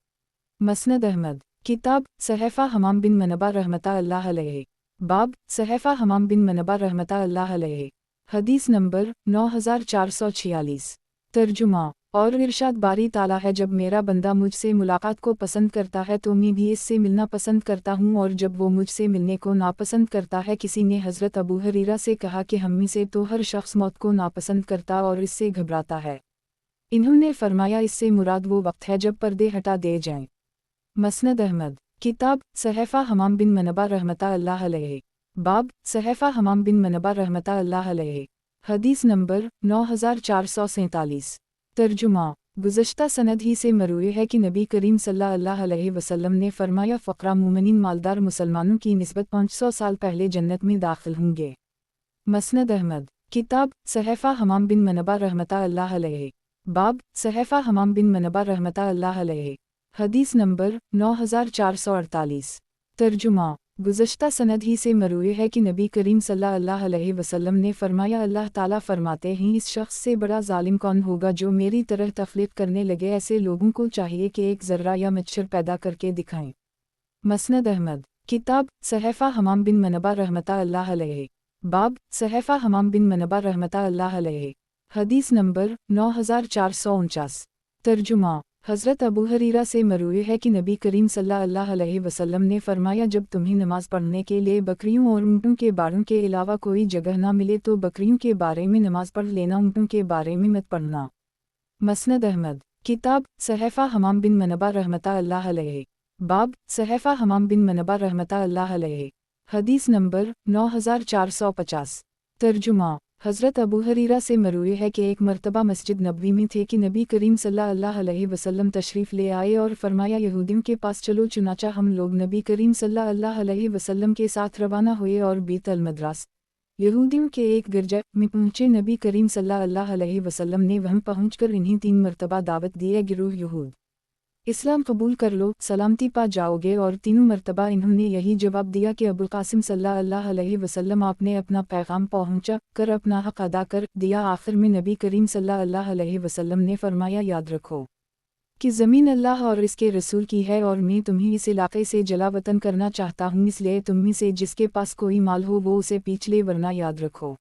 मसनद अहमद। किताब सहफ़ा हमाम बिन मनबा रहमतुल्लाह अलैहि। बाब सहफ़ा हमाम बिन मनबा रहमतुल्लाह अलैहि। हदीस नंबर 9446। तर्जुमा। और इरशाद बारी ताला है, जब मेरा बंदा मुझसे मुलाकात को पसंद करता है तो मैं भी इससे मिलना पसंद करता हूँ, और जब वो मुझसे मिलने को नापसंद करता है। किसी ने हज़रत अबू हुरैरा से कहा कि हम में से तो हर शख्स मौत को नापसंद करता और इससे घबराता है। इन्होंने फरमाया, इससे मुराद वो वक्त है जब पर्दे हटा दे जाएं। मसनद अहमद। किताब सहफ़ा हमाम बिन मनबा रहमतुल्लाह अलैहि। बाब सहफ़ा हमाम बिन मनबा रहमतुल्लाह अलैहि। हदीस नंबर 9447। तर्जुमा। गुज़श्ता सनद ही से मरूए है कि नबी करीम सल्लल्लाहु अलैहि वसल्लम ने फरमाया, फ़क़रा मोमिनीन मालदार मुसलमानों की निस्बत 500 साल पहले जन्नत में दाखिल होंगे। मसनद अहमद। किताब सहफ़ा हमाम बिन मनबा रहमतुल्लाह अलैहि। बाब सहफ़ा हमाम बिन मनबा रहमतुल्लाह अलैहि। حدیث نمبر 9448۔ ترجمہ۔ گزشتہ سند ہی سے مروی ہے کہ نبی کریم صلی اللہ علیہ وسلم نے فرمایا، اللہ تعالیٰ فرماتے ہیں، اس شخص سے بڑا ظالم کون ہوگا جو میری طرح تخلیق کرنے لگے، ایسے لوگوں کو چاہیے کہ ایک ذرہ یا مچھر پیدا کر کے دکھائیں۔ مسند احمد۔ کتاب صحیفہ حمام بن منبہ رحمتہ اللہ علیہ۔ باب صحیفہ حمام بن منبہ رحمتہ اللہ علیہ۔ حدیث نمبر 9449۔ ترجمہ۔ حضرت ابو ہریرہ سے مروی ہے کہ نبی کریم صلی اللہ علیہ وسلم نے فرمایا، جب تمہیں نماز پڑھنے کے لیے بکریوں اور اونٹوں کے باڑوں کے علاوہ کوئی جگہ نہ ملے تو بکریوں کے بارے میں نماز پڑھ لینا، اونٹوں کے بارے میں مت پڑھنا۔ مسند احمد۔ کتاب صحیفہ حمام بن منبہ رحمتہ اللہ علیہ۔ باب صحیفہ حمام بن منبہ رحمتہ اللہ علیہ۔ حدیث نمبر 9450۔ ترجمہ۔ حضرت ابو ہریرہ سے مروی ہے کہ ایک مرتبہ مسجد نبوی میں تھے کہ نبی کریم صلی اللہ علیہ وسلم تشریف لے آئے اور فرمایا، یہودیوں کے پاس چلو، چنانچہ ہم لوگ نبی کریم صلی اللہ علیہ وسلم کے ساتھ روانہ ہوئے اور بیت المدراس، یہودیوں کے ایک گرجا میں پہنچے۔ نبی کریم صلی اللہ علیہ وسلم نے وہاں پہنچ کر انہیں 3 مرتبہ دعوت دی، گروہ یہود، اسلام قبول کر لو، سلامتی پا جاؤ گے، اور تینوں مرتبہ انہوں نے یہی جواب دیا کہ ابوالقاسم صلی اللہ علیہ وسلم، آپ نے اپنا پیغام پہنچا کر اپنا حق ادا کر دیا۔ آخر میں نبی کریم صلی اللہ علیہ وسلم نے فرمایا، یاد رکھو کہ زمین اللہ اور اس کے رسول کی ہے، اور میں تمہیں اس علاقے سے جلا وطن کرنا چاہتا ہوں، اس لیے تم میں سے جس کے پاس کوئی مال ہو وہ اسے پیچھ لے، ورنہ یاد رکھو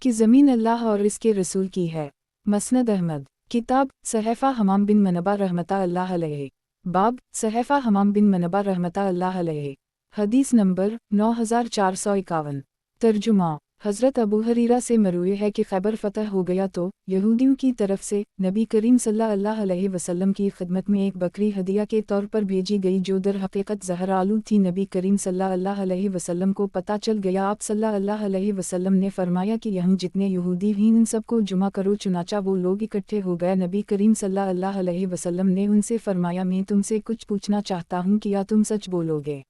کہ زمین اللہ اور اس کے رسول کی ہے۔ مسند احمد۔ کتاب صحیفہ حمام بن منبہ رحمتہ اللہ علیہ۔ باب صحیفہ حمام بن منبہ رحمتہ اللہ علیہ۔ حدیث نمبر 9451۔ ترجمہ۔ حضرت ابو ہریرہ سے مروی ہے کہ خیبر فتح ہو گیا تو یہودیوں کی طرف سے نبی کریم صلی اللہ علیہ وسلم کی خدمت میں ایک بکری ہدیہ کے طور پر بھیجی گئی، جو در حقیقت زہر آلود تھی۔ نبی کریم صلی اللہ علیہ وسلم کو پتہ چل گیا، آپ صلی اللہ علیہ وسلم نے فرمایا کہ یہاں جتنے یہودی ہیں ان سب کو جمع کرو، چنانچہ وہ لوگ اکٹھے ہو گئے۔ نبی کریم صلی اللہ علیہ وسلم نے ان سے فرمایا، میں تم سے کچھ پوچھنا چاہتا ہوں، کیا تم سچ بولو گے؟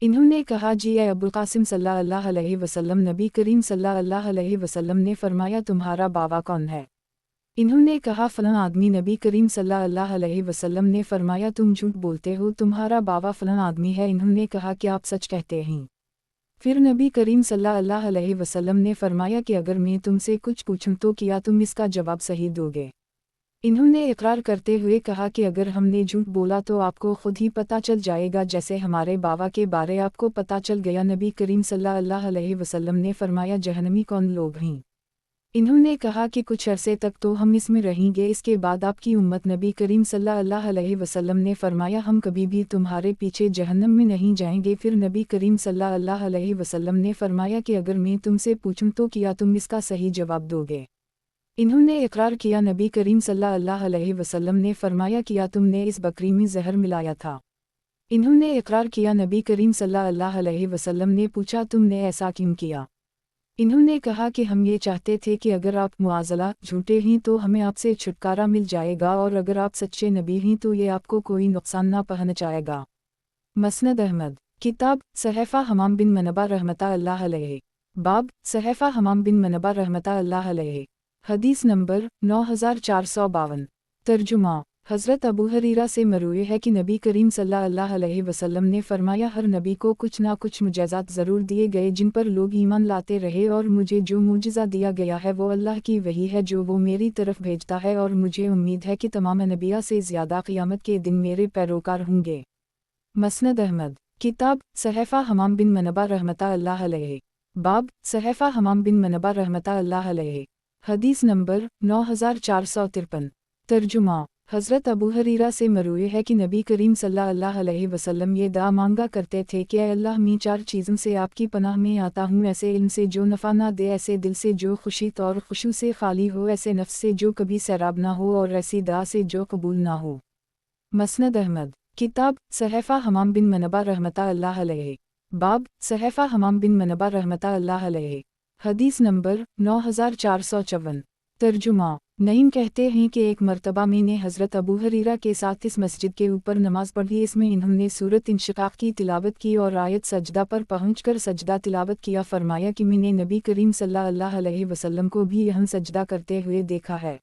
انہوں نے کہا، جی اے ابوالقاسم صلی اللہ علیہ وسلم۔ نبی کریم صلی اللہ علیہ وسلم نے فرمایا، تمہارا باوا کون ہے؟ انہوں نے کہا، فلاں آدمی۔ نبی کریم صلی اللہ علیہ وسلم نے فرمایا، تم جھوٹ بولتے ہو، تمہارا باوا فلاں آدمی ہے۔ انہوں نے کہا کہ آپ سچ کہتے ہیں۔ پھر نبی کریم صلی اللہ علیہ وسلم نے فرمایا کہ اگر میں تم سے کچھ پوچھوں تو کیا تم اس کا جواب صحیح دو گے؟ انہوں نے اقرار کرتے ہوئے کہا کہ اگر ہم نے جھوٹ بولا تو آپ کو خود ہی پتہ چل جائے گا، جیسے ہمارے باوا کے بارے آپ کو پتہ چل گیا۔ نبی کریم صلی اللہ علیہ وسلم نے فرمایا، جہنمی کون لوگ ہیں؟ انہوں نے کہا کہ کچھ عرصے تک تو ہم اس میں رہیں گے، اس کے بعد آپ کی امت۔ نبی کریم صلی اللہ علیہ وسلم نے فرمایا، ہم کبھی بھی تمہارے پیچھے جہنم میں نہیں جائیں گے۔ پھر نبی کریم صلی اللہ علیہ وسلم نے فرمایا کہ اگر میں تم سے پوچھوں تو کیا تم اس کا صحیح جواب دو گے؟ انہوں نے اقرار کیا۔ نبی کریم صلی اللہ علیہ وسلم نے فرمایا، کیا تم نے اس بکری میں زہر ملایا تھا؟ انہوں نے اقرار کیا۔ نبی کریم صلی اللہ علیہ وسلم نے پوچھا، تم نے ایسا کیوں کیا؟ انہوں نے کہا کہ ہم یہ چاہتے تھے کہ اگر آپ معاذلہ جھوٹے ہیں تو ہمیں آپ سے چھٹکارا مل جائے گا، اور اگر آپ سچے نبی ہیں تو یہ آپ کو کوئی نقصان نہ پہنچائے گا۔ مسند احمد۔ کتاب صحیفہ حمام بن منبہ رحمتہ اللہ علیہ۔ باب صحیفہ حمام بن منبہ رحمتہ اللہ علیہ۔ حدیث نمبر 9452۔ ترجمہ۔ حضرت ابو ہریرہ سے مروی ہے کہ نبی کریم صلی اللہ علیہ وسلم نے فرمایا، ہر نبی کو کچھ نہ کچھ معجزات ضرور دیے گئے جن پر لوگ ایمان لاتے رہے، اور مجھے جو معجزہ دیا گیا ہے وہ اللہ کی وحی ہے جو وہ میری طرف بھیجتا ہے، اور مجھے امید ہے کہ تمام انبیاء سے زیادہ قیامت کے دن میرے پیروکار ہوں گے۔ مسند احمد۔ کتاب صحیفہ حمام بن منبہ رحمتہ اللہ علیہ۔ باب صحیفہ حمام بن منبہ رحمتہ اللہ علیہ۔ حدیث نمبر 9453۔ ترجمہ۔ حضرت ابو ہریرہ سے مروی ہے کہ نبی کریم صلی اللہ علیہ وسلم یہ دعا مانگا کرتے تھے کہ اے اللہ، میں 4 چیزوں سے آپ کی پناہ میں آتا ہوں، ایسے علم سے جو نفع نہ دے، ایسے دل سے جو خشیت اور خشوع سے خالی ہو، ایسے نفس سے جو کبھی سیراب نہ ہو، اور ایسی دعا سے جو قبول نہ ہو۔ مسند احمد۔ کتاب صحیفہ حمام بن منبہ رحمتہ اللہ علیہ۔ باب صحیفہ حمام بن منبہ رحمتہ اللہ علیہ۔ حدیث نمبر 9454۔ ترجمہ۔ نعیم کہتے ہیں کہ ایک مرتبہ میں نے حضرت ابو ہریرہ کے ساتھ اس مسجد کے اوپر نماز پڑھی، اس میں انہوں نے سورۃ انشقاق کی تلاوت کی اور آیت سجدہ پر پہنچ کر سجدہ تلاوت کیا۔ فرمایا کہ میں نے نبی کریم صلی اللہ علیہ وسلم کو بھی یہاں سجدہ کرتے ہوئے دیکھا ہے۔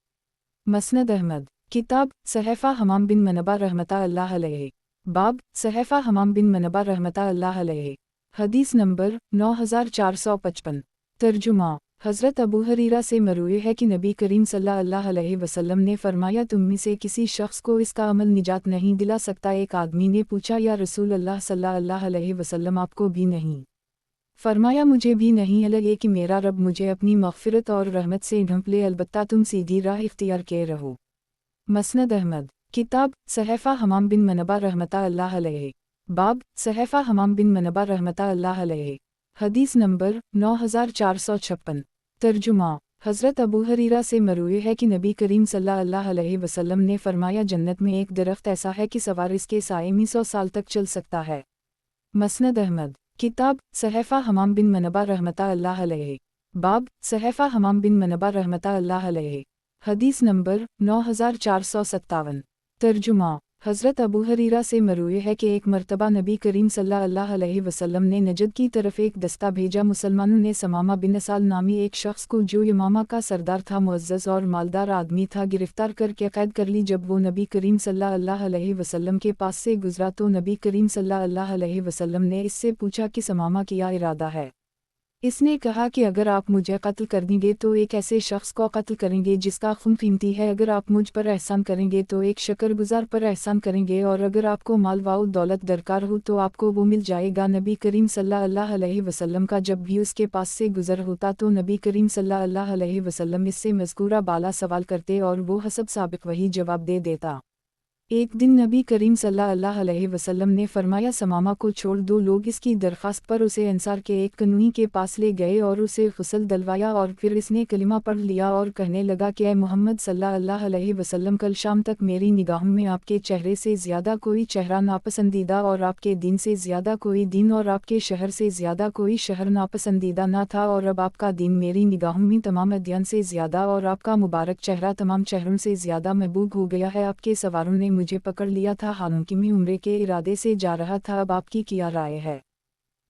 مسند احمد۔ किताब सहफ़ा हमाम बिन मनबा रहमता अल्लाह अलैहि। बाब सहफ़ा हमाम बिन मनबा रहमता अल्लाह अलैहि। हदीस नंबर 9455। तर्जुमा। हज़रत अबू हरीरा से मरूए है कि नबी करीम सल्लल्लाहु अलैहि वसल्लम ने फरमाया, तुम में से किसी शख्स को इसका अमल निजात नहीं दिला सकता। एक आदमी ने पूछा, या रसूल अल्लाह सल्लल्लाहु अलैहि वसल्लम, आपको भी नहीं? फरमाया, मुझे भी नहीं, अलग कि मेरा रब मुझे अपनी मग़फ़िरत और रहमत से ढंप ले, अलबत्ता तुम सीधी राह इख्तियार के रहो। मसनद अहमद। किताब सहफ़ा हमाम बिन मनबा रहमता अल्लाह अलैहि। बाब सहफ़ा हमाम बिन मनबा रहमता अल्लाह अलैहि। हदीस नंबर 9456। तर्जुमा। हज़रत अबू हरीरा से मरूए है कि नबी करीम सल्लल्लाहु अलैहि वसल्लम ने फरमाया, जन्नत में एक दरख्त ऐसा है कि सवार इसके साए में 100 साल तक चल सकता है। मसनद अहमद। किताब सहफ़ा हमाम बिन मनबा रहमता अल्लाह अलैहि। बाब सहफ़ा हमाम बिन मनबा रहमता अल्लाह अलैहि। हदीस नंबर 9457। तर्जुमा। हज़रत अबू हरीरा से मरूए है कि एक मर्तबा नबी करीम सल्लल्लाहु अलैहि वसल्लम ने नजद की तरफ एक दस्ता भेजा। मुसलमानों ने समामा बिन असाल नामी एक शख्स को, जो यमामा का सरदार था, मुअज़्ज़ज़ और मालदार आदमी था, गिरफ्तार करके कैद कर ली। जब वो नबी करीम सल्लल्लाहु अलैहि वसल्लम के पास से गुजरा तो नबी करीम सल्लल्लाहु अलैहि वसल्लम ने इससे पूछा कि समामा क्या इरादा है। इसने कहा कि अगर आप मुझे कत्ल कर देंगे तो एक ऐसे शख्स को कत्ल करेंगे जिसका खून कीमती है। अगर आप मुझ पर एहसान करेंगे तो एक शकरगुजार पर एहसान करेंगे, और अगर आपको माल व दौलत दरकार हो तो आपको वो मिल जाएगा। नबी करीम सल्लल्लाहु अलैहि वसल्लम का जब भी उसके पास से गुजर होता तो नबी करीम सल्लल्लाहु अलैहि वसल्लम इससे मज़कूरा बाला सवाल करते और वो हसब साबिक वही जवाब दे देता। एक दिन नबी करीम सल्लल्लाहु अलैहि वसल्लम ने फरमाया, समामा को छोड़ दो। लोग इसकी दरख्वास्त पर उसे अंसार के एक कनूई के पास ले गए और उसे गुस्ल दिलवाया, और फिर इसने कलिमा पढ़ लिया और कहने लगा कि ऐ मोहम्मद सल्लल्लाहु अलैहि वसल्लम, कल शाम तक मेरी निगाहों में आपके चेहरे से ज़्यादा कोई चेहरा नापसंदीदा, और आपके दीन से ज़्यादा कोई दीन, और आपके शहर से ज़्यादा कोई शहर नापसंदीदा ना था। और अब आपका दीन मेरी निगाहों में तमाम अदयान से ज़्यादा, और आपका मुबारक चेहरा तमाम चेहरों से ज़्यादा महबूब हो गया है। आपके सवारों ने मुझे पकड़ लिया था, हालांकि मैं उम्रे के इरादे से जा रहा था। अब आपकी क्या राय है?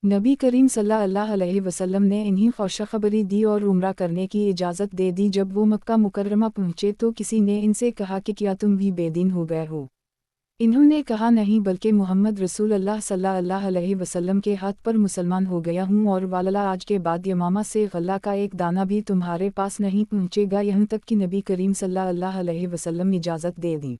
नबी करीम सल्लल्लाहु अलैहि वसल्लम ने इन्हीं खुशखबरी दी और उम्रा करने की इजाज़त दे दी। जब वो मक्का मुकर्रमा पहुँचे तो किसी ने इनसे कहा कि क्या तुम भी बेदीन हो गए हो? इन्होंने कहा, नहीं, बल्कि मोहम्मद रसूलुल्लाह सल्लल्लाहु अलैहि वसल्लम के हाथ पर मुसलमान हो गया हूँ, और वाला आज के बाद यमामा से गल्ला का एक दाना भी तुम्हारे पास नहीं पहुँचेगा, यहाँ तक कि नबी करीम सल्लल्लाहु अलैहि वसल्लम इजाज़त दे दी।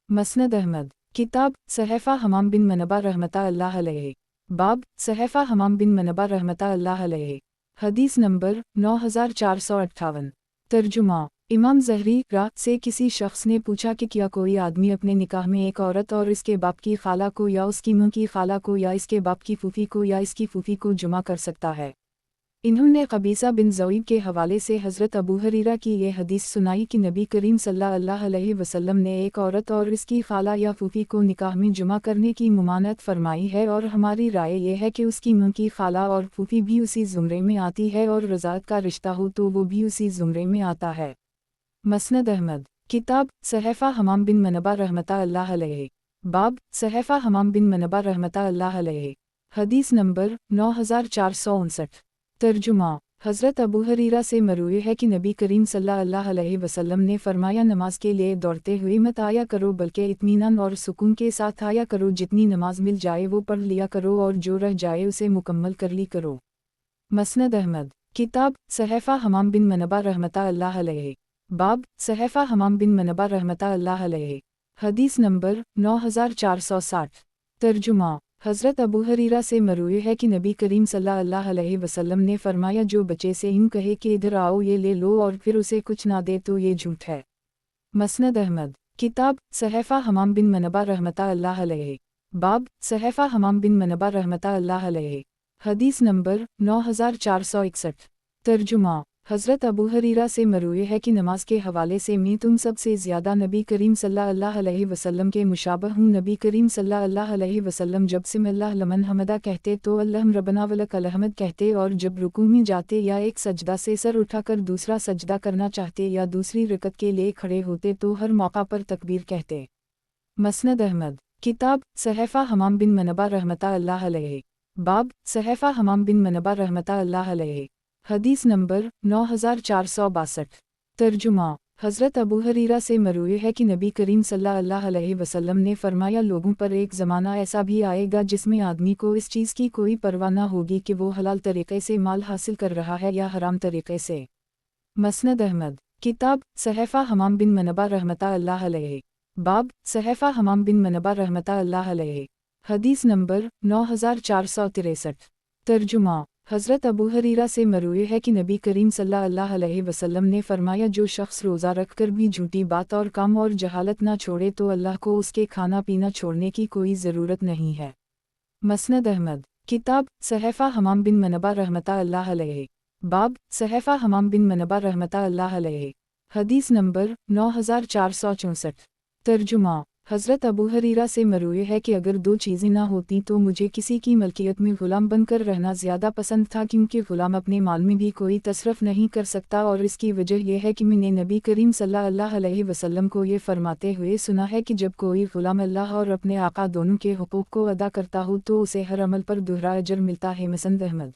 मसनद अहमद। किताब सहफ़ा हमाम बिन मनबा रहमता अल्लाह अलैहि। बाब सहफ़ा हमाम बिन मनबा रहमता अल्लाह अलैहि। हदीस नंबर 9458। तर्जुमा। इमाम ज़हरी रात से किसी शख्स ने पूछा कि क्या कोई आदमी अपने निकाह में एक औरत और इसके बाप की खाला को, या उसकी मां की खाला को, या इसके बाप की फूफी को, या इसकी फूफी को जुमा कर सकता है? इन्होंने कबीसा बिन ज़ईब के हवाले से हज़रत अबू हरीरा की ये हदीस सुनाई कि नबी करीम सल्लल्लाहु अलैहि वसल्लम ने एक औरत और इसकी खाला या फूफी को निकाह में जुमा करने की मुमानत फरमाई है, और हमारी राय ये है कि उसकी मां की खाला और फूफी भी उसी ज़ुमरे में आती है, और रज़ात का रिश्ता हो तो वो भी उसी ज़ुमरे में आता है। मसनद अहमद। किताब सहफ़ा हमाम बिन मनबा रहमता अल्लाह अलैहि। बाब सहफ़ा हमाम बिन मनबा रहमता अल्लाह अलैहि। हदीस नंबर 9459। तर्जुमा। हज़रत अबू हरीरा से मरूए है कि नबी करीम सल्लल्लाहु अलैहि वसल्लम ने फरमाया, नमाज के लिए दौड़ते हुए मत आया करो, बल्कि इत्मीनान और सुकून के साथ आया करो। जितनी नमाज मिल जाए वो पढ़ लिया करो, और जो रह जाए उसे मुकम्मल कर ली करो। मसनद अहमद। किताब सहफ़ा हमाम बिन मनबा रहमता अल्लाह अलैहि। बाब सहफ़ा हमाम बिन मनबा रहमता अल्लाह अलैहि। हदीस नंबर 9460। तर्जुमा। हज़रत अबू हरीरा से मरूए है कि नबी करीम सल्लल्लाहु अलैहि वसल्लम ने फरमाया, जो बच्चे से यूं कहे कि इधर आओ, ये ले लो, और फिर उसे कुछ ना दे तो ये झूठ है। मसनद अहमद। किताब सहफ़ा हमाम बिन मनबा रहमता अल्लाह अलैहि। बाब सहफ़ा हमाम बिन मनबा रहमता अल्लाह अलैहि। हदीस नंबर 9461। तर्जुमा। हज़रत अबू हरीरा से मरूए है कि नमाज के हवाले से मैं तुम सबसे ज़्यादा नबी करीम सल्लल्लाहु अलैहि वसल्लम के मुशाबह हूँ। नबी करीम सल्लल्लाहु अलैहि वसल्लम जब सिमिल्लाह लमन हमदा कहते तो अल्लाह रब्बना वलकल हम्द कहते, और जब रुकू में जाते या एक सजदा से सर उठाकर दूसरा सजदा करना चाहते या दूसरी रकत के लिए खड़े होते तो हर मौका पर तकबीर कहते। मसनद अहमद। किताब सहफ़ा हमाम बिन मनबा रहमता अल्लाह अलैहि। बाब सहफ़ा हमाम बिन मनबा रहमता अल्लाह अलैहि। हदीस नंबर 9462। तर्जुमा। हज़रत अबू हरीरा से मरूए है कि नबी करीम सल्लल्लाहु अलैहि वसल्लम ने फरमाया, लोगों पर एक ज़माना ऐसा भी आएगा जिसमें आदमी को इस चीज़ की कोई परवाह न होगी कि वो हलाल तरीक़े से माल हासिल कर रहा है या हराम तरीक़े से। मसनद अहमद। किताब सहफ़ा हमाम बिन मनबा रहमतुल्लाह अलैहि। बाब सहफ़ा हमाम बिन मनबा रहमतुल्लाह अलैहि। हदीस नंबर 9463। तर्जुमा। हज़रत अबू हरीरा से मरूए है कि नबी करीम सल्लल्लाहु अलैहि वसल्लम ने फरमाया, जो शख्स रोज़ा रख कर भी झूठी बात और काम और जहालत ना छोड़े तो अल्लाह को उसके खाना पीना छोड़ने की कोई ज़रूरत नहीं है। मसनद अहमद। किताब सहफ़ा हमाम बिन मनबा रहमतुल्लाह अलैहि। बाब सहफ़ा हमाम बिन मनबा रहमतुल्लाह अलैहि। हदीस नंबर 9464। तर्जुमा। हज़रत अबू हरीरा से मरूए है कि अगर दो चीज़ें ना होती तो मुझे किसी की मलकियत में ग़ुलाम बनकर रहना ज़्यादा पसंद था, क्योंकि ग़ुलाम अपने माल में भी कोई तसरफ़ नहीं कर सकता, और इसकी वजह यह है कि मैंने नबी करीम सल्लल्लाहु अलैहि वसल्लम को ये फरमाते हुए सुना है कि जब कोई ग़ुलाम अल्लाह और अपने आका दोनों के हुकूक़ को अदा करता हो तो उसे हर अमल पर दोहरा अजर मिलता है। मसनद अहमद।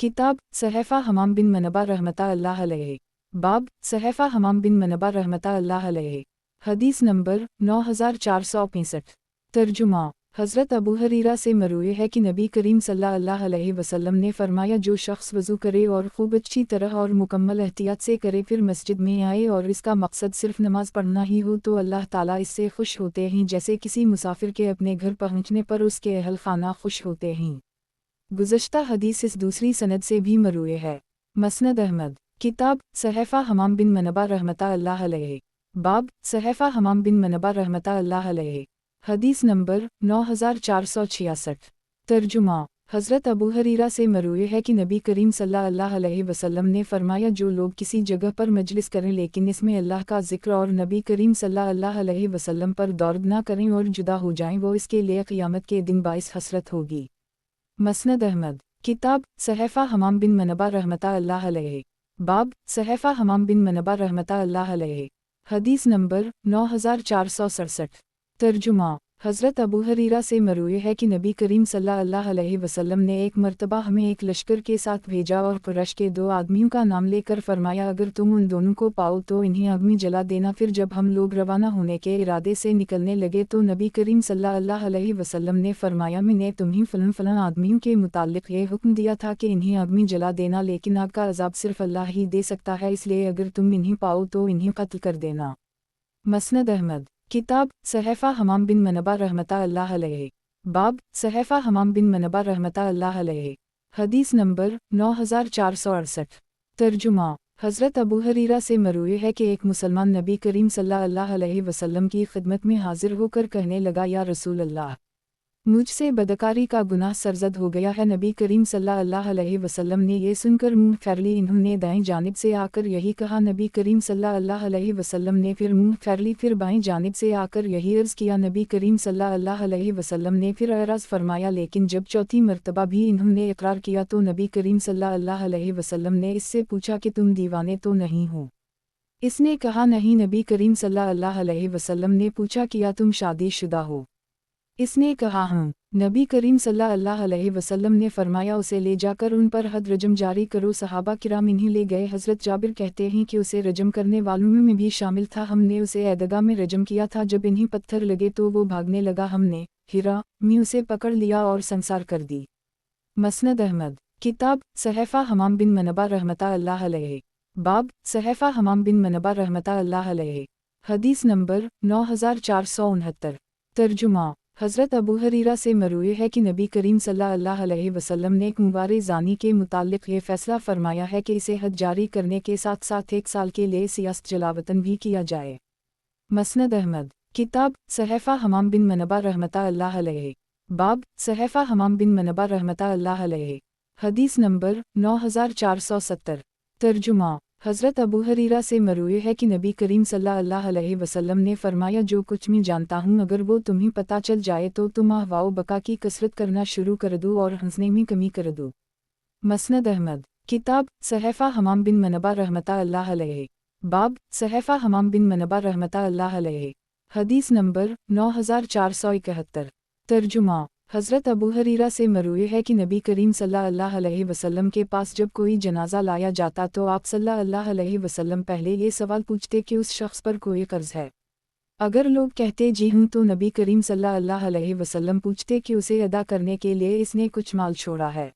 किताब सहफ़ा हमाम बिन मनबा रहमतुल्लाह अलैहि। बाब सहफ़ा हमाम बिन मनबा रहमतुल्लाह अलैहि। हदीस नंबर 9465। तर्जुमा। हज़रत अबू हरीरा से मरूए है कि नबी करीम सल्लल्लाहु अलैहि वसल्लम ने फरमाया, जो शख्स वज़ू करे और खूब अच्छी तरह और मुकम्मल एहतियात से करे फिर मस्जिद में आए और इसका मकसद सिर्फ नमाज पढ़ना ही हो तो अल्लाह ताला इससे खुश होते हैं जैसे किसी मुसाफिर के अपने घर पहुँचने पर उसके अहल खाना खुश होते हैं। गुज़श्ता हदीस इस दूसरी सनद से भी मरूए है। मसनद अहमद। किताब सहफ़ा हमाम बिन मनबा रहमतुल्लाह अलैहि। बाब सहफ़ा हमाम बिन मनबा रहमतुल्लाह अलैहि। हदीस नंबर 9466। तर्जुमा। हज़रत अबू हरीरा से मरूए है कि नबी करीम सल्लल्लाहु अलैहि वसल्लम ने फरमाया, जो लोग किसी जगह पर मजलिस करें लेकिन इसमें अल्लाह का ज़िक्र और नबी करीम सल्लल्लाहु अलैहि वसल्लम पर दौड़ ना करें और जुदा हो जाएं, वो इसके लिए क़यामत के दिन बाइस हसरत होगी। मसनद अहमद। किताब सहफ़ा हमाम बिन मनबा रहमतुल्लाह अलैहि। बाब सहफ़ा हमाम बिन मनबा रहमतुल्लाह अलैहि। हदीस नंबर 9467। तर्जुमा। हज़रत अबू हरीरा से मरूए है कि नबी करीम सल्लल्लाहु अलैहि वसल्लम ने एक मर्तबा हमें एक लश्कर के साथ भेजा और कुरैश के दो आदमियों का नाम लेकर फरमाया, अगर तुम उन दोनों को पाओ तो इन्हें आग में जला देना। फिर जब हम लोग रवाना होने के इरादे से निकलने लगे तो नबी करीम सल्लल्लाहु अलैहि वसल्लम ने फरमाया, मैंने तुम्हें फ़लाँ आदमियों के मुताल्लिक़ ये हुक्म दिया था कि इन्हें आग में जला देना, लेकिन आग का अज़ाब सिर्फ अल्लाह ही दे सकता है, इसलिए अगर तुम इन्हें पाओ तो इन्हें कत्ल कर देना। मसनद अहमद। किताब सहफ़ा हमाम बिन मनबा रहमतुल्लाह अलैहि। बाब सहफ़ा हमाम बिन मनबा रहमतुल्लाह अलैहि। हदीस नंबर 9468। तर्जुमा। हज़रत अबू हरीरा से मरूए है कि एक मुसलमान नबी करीम सल्लल्लाहु अलैहि वसल्लम की खिदमत में हाजिर होकर कहने लगा, या रसूल अल्लाह, मुझसे बदकारी का गुनाह सरजद हो गया है। नबी करीम सल्लल्लाहु अलैहि वसल्लम ने ये सुनकर मुँह फेर ली। इन्होंने दाएं जानिब से आकर यही कहा। नबी करीम सल्लल्लाहु अलैहि वसल्लम ने फिर मुँह फेर ली, फिर बाएं जानिब से आकर यही अर्ज़ किया। नबी करीम सल्लल्लाहु अलैहि वसल्लम ने फिर एराज़ फरमाया, लेकिन जब चौथी मरतबा भी इन्होंने इकरार किया तो नबी करीम सल्लल्लाहु अलैहि वसल्लम ने इससे पूछा कि तुम दीवाने तो नहीं हो? इसने कहा, नहीं। नबी करीम सल्लल्लाहु अलैहि वसल्लम ने पूछा, क्या तुम शादीशुदा हो? इसने कहा, हाँ। नबी करीम सल्लल्लाहु अलैहि वसल्लम ने फरमाया, उसे ले जाकर उन पर हद रजम जारी करो। सहाबा किराम इन्हें ले गए। हज़रत जाबिर कहते हैं कि उसे रजम करने वालों में भी शामिल था। हमने उसे ऐदगा में रजम किया था। जब इन्हें पत्थर लगे तो वो भागने लगा। हमने हिरा में उसे पकड़ लिया और संसार कर दी। मसनद अहमद। किताब सहफ़ा हमाम बिन मनबा रहमतुल्लाह अलैहि। बाब सहफ़ा हमाम बिन मनबा रहमतुल्लाह अलैहि। हदीस नंबर 9469। तर्जुमा। हज़रत अबू हरीरा से मरूए है कि नबी करीम सल्लल्लाहु अलैहि वसल्लम ने एक मुबारे ज़ानी के मुताल्लिक़ ये फ़ैसला फ़रमाया है कि इसे हद जारी करने के साथ साथ 1 साल के लिए सियासत जलावतन भी किया जाए। मसनद अहमद। किताब सहफ़ा हमाम बिन मनबा रहमतुल्लाह अलैहि। बाब सहफ़ा हमाम बिन मनबा रहमतुल्लाह अलैहि। हदीस नंबर 9470। तर्जुमा। हज़रत अबू हरीरा से मरूए है कि नबी करीम सल्लल्लाहु अलैहि वसल्लम ने फरमाया, जो कुछ मैं जानता हूँ अगर वो तुम्हें पता चल जाए तो तुम अहवाओ बका की कसरत करना शुरू कर दो और हंसने में कमी कर दो। मसनद अहमद। किताब सहफ़ा हमाम बिन मनबा रहमतुल्लाह अलैहि। बाब सहफ़ा हमाम बिन मनबा रहमतुल्लाह अलैहि। हदीस नंबर 9471। तर्जुमा। हज़रत अबू हरीरा से मरूए है कि नबी करीम सल्लल्लाहु अलैहि वसल्लम के पास जब कोई जनाजा लाया जाता तो आप सल्लल्लाहु अलैहि वसल्लम पहले ये सवाल पूछते कि उस शख्स पर कोई कर्ज है। अगर लोग कहते जी हूँ तो नबी करीम सल्लल्लाहु अलैहि वसल्लम पूछते कि उसे अदा करने के लिए इसने कुछ माल छोड़ा है।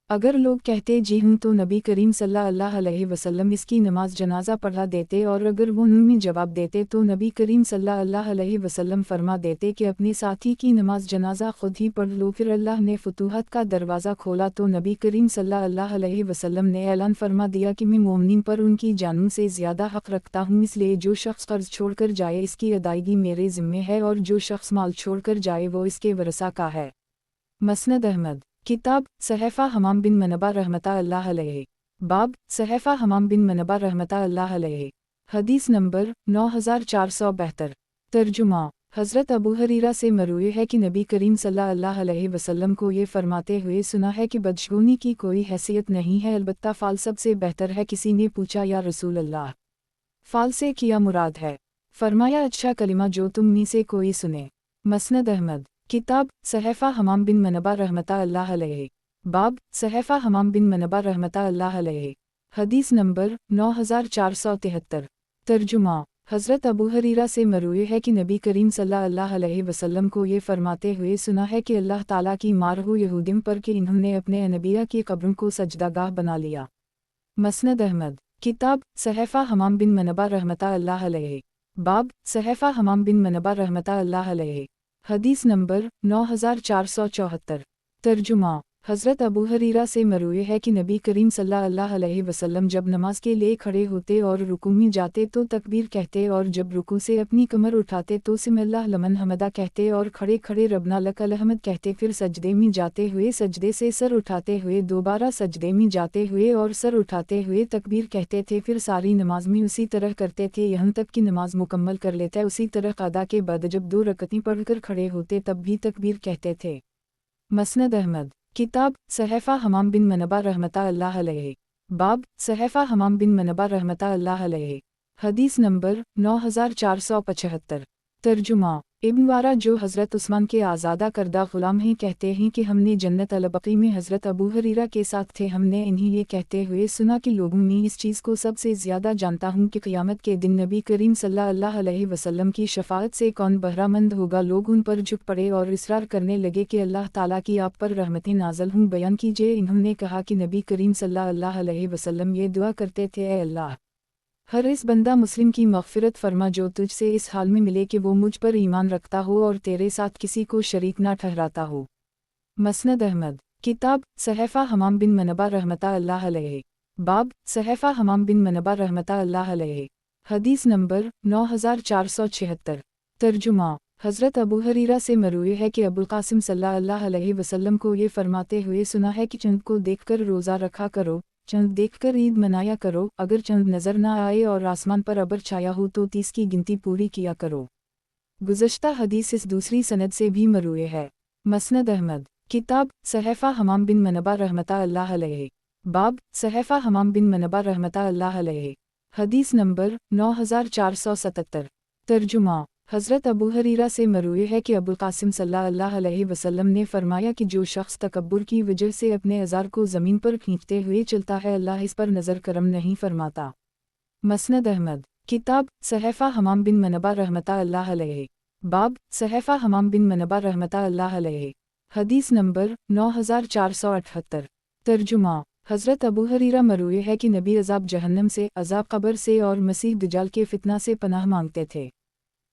अगर लोग कहते जी हूँ तो नबी करीम सल्लल्लाहु अलैहि वसल्लम इसकी नमाज जनाजा पढ़ा देते, और अगर वो उनमें जवाब देते तो नबी करीम सल्लल्लाहु अलैहि वसल्लम फरमा देते कि अपने साथी की नमाज जनाजा खुद ही पढ़ लो। फिर अल्लाह ने फतूहत का दरवाज़ा खोला तो नबी करीम सल्लल्लाहु अलैहि वसल्लम ने ऐलान फरमा दिया कि मैं मोमिन पर उनकी जानों से ज़्यादा हक़ रखता हूँ, इसलिए जो शख्स कर्ज छोड़कर जाए इसकी अदायगी मेरे ज़िम्मे है, और जो शख्स माल छोड़कर जाए वो इसके वरसा का है। मसनद अहमद किताब सहफ़ा हमाम बिन मनबा रहमतुल्लाह अलैहि। बाब सहफ़ा हमाम बिन मनबा रहमतुल्लाह अलैहि। हदीस नंबर 9472। तर्जुमा हज़रत अबू हरीरा से मरूए है कि नबी करीम सल्लल्लाहु अलैहि वसल्लम को ये फरमाते हुए सुना है कि बदशगुनी की कोई हैसियत नहीं है, अलबत्ता फ़ाल सबसे बेहतर है। किसी ने पूछा या रसूल अल्लाह, फ़ाल से क्या मुराद है? फरमाया अच्छा कलिमा जो तुम में से कोई सुने। मसनद अहमद किताब सहफ़ा हमाम बिन मनबा रहमतुल्लाह अलैहि। बाब सहफ़ा हमाम बिन मनबा रहमतुल्लाह अलैहि। हदीस नंबर 9473। तर्जुमा हज़रत अबू हरीरा से मरूए है कि नबी करीम सल्लल्लाहु अलैहि वसल्लम को ये फरमाते हुए सुना है कि अल्लाह ताला की मार हो यहूदियों पर कि इन्होंने अपने नबिया की कब्रों को सजदागाह बना लिया। मसनद अहमद किताब सहफ़ा हमाम बिन मनबा रहमतुल्लाह अलैहि। बाब सहफ़ा हमाम बिन मनबा रहमतुल्लाह अलैहि। हदीस नंबर 9474। तर्जुमा हज़रत अबू हरीरा से मरूए है कि नबी करीम सल्लल्लाहु अलैहि वसल्लम जब नमाज के लिए खड़े होते और रुकू में जाते तो तकबीर कहते, और जब रुकू से अपनी कमर उठाते तो सिमिल्लाह लमन हमदा कहते, और खड़े खड़े रब्ना लकल अहमद कहते। फिर सजदे में जाते हुए सजदे से सर उठाते हुए दोबारा सजदे में जाते हुए और सर उठाते हुए तकबीर कहते थे। फिर सारी नमाज में उसी तरह करते थे यहाँ तक कि नमाज मुकम्मल कर लेते। उसी तरह क़ज़ा के बाद जब 2 रकअतें पढ़कर खड़े होते तब भी तकबीर कहते थे। मसनद अहमद किताब सहफ़ा हमाम बिन मनबा रहमतुल्लाह अलैहि। बाब सहफ़ा हमाम बिन मनबा रहमतुल्लाह अलैहि। हदीस नंबर 9475। तर्जुमा इब्न वारा जो हज़रत उस्मान के आज़ादा करदा ग़ुलाम हैं कहते हैं कि हमने जन्नत अल-बक़ी में हज़रत अबू हरीरा के साथ थे। हमने इन्हें ये कहते हुए सुना कि लोगों में इस चीज़ को सबसे ज़्यादा जानता हूँ कि क़यामत के दिन नबी करीम सल्लल्लाहु अलैहि वसल्लम की शफ़ाअत से कौन बहरामंद होगा। लोग उन पर झुक पड़े और इसरार करने लगे कि अल्लाह ताला की आप पर रहमतें नाज़िल हों, बयान कीजिए। इन्होंने कहा कि नबी करीम सल्लल्लाहु अलैहि वसल्लम ये दुआ करते थे, ऐ अल्लाह, हर इस बंदा मुस्लिम की मग़फ़िरत फरमा जो तुझसे इस हाल में मिले कि वो मुझ पर ईमान रखता हो और तेरे साथ किसी को शरीक ना ठहराता हो। मसनद अहमद किताब सहफ़ा हमाम बिन मनबा रहमतुल्लाह अलैहि। बाब सहफ़ा हमाम बिन मनबा रहमतुल्लाह अलैहि। हदीस नंबर 9476। तर्जुमा हज़रत अबू हरीरा से मरूए है कि अबुल क़ासिम सल्लल्लाहु अलैहि वसल्लम को ये फरमाते हुए सुना है कि चंद को देखकर रोज़ा रखा करो, चंद देखकर ईद मनाया करो, अगर चंद नज़र ना आए और आसमान पर अबर छाया हो तो 30 की गिनती पूरी किया करो। गुज़श्ता हदीस इस दूसरी सनद से भी मरूए है। मसनद अहमद किताब सहफ़ा हमाम बिन मनबा रहमतुल्लाह अलैहि। बाब सहफ़ा हमाम बिन मनबा रहमतुल्लाह अलैहि। हदीस नंबर 9477। तर्जुमा हज़रत अबू हरीरा से मरूए है कि अबुल क़ासिम सल्लल्लाहु अलैहि वसल्लम ने फरमाया कि जो शख्स तकब्बुर की वजह से अपने अज़ार को ज़मीन पर खींचते हुए चलता है, अल्लाह इस पर नज़र करम नहीं फरमाता। मसनद अहमद किताब सहफ़ा हमाम बिन मनबा रहमतुल्लाह अलैहि। बाब सहफ़ा हमाम बिन मनबा रहमतुल्लाह अलैहि। हदीस नंबर 9478। तर्जुमा हज़रत अबू हरीरा मरूए है कि नबी अज़ाब जहन्नम से, अज़ाब क़ब्र से और मसीह दज्जाल के फितना से पनाह मांगते थे।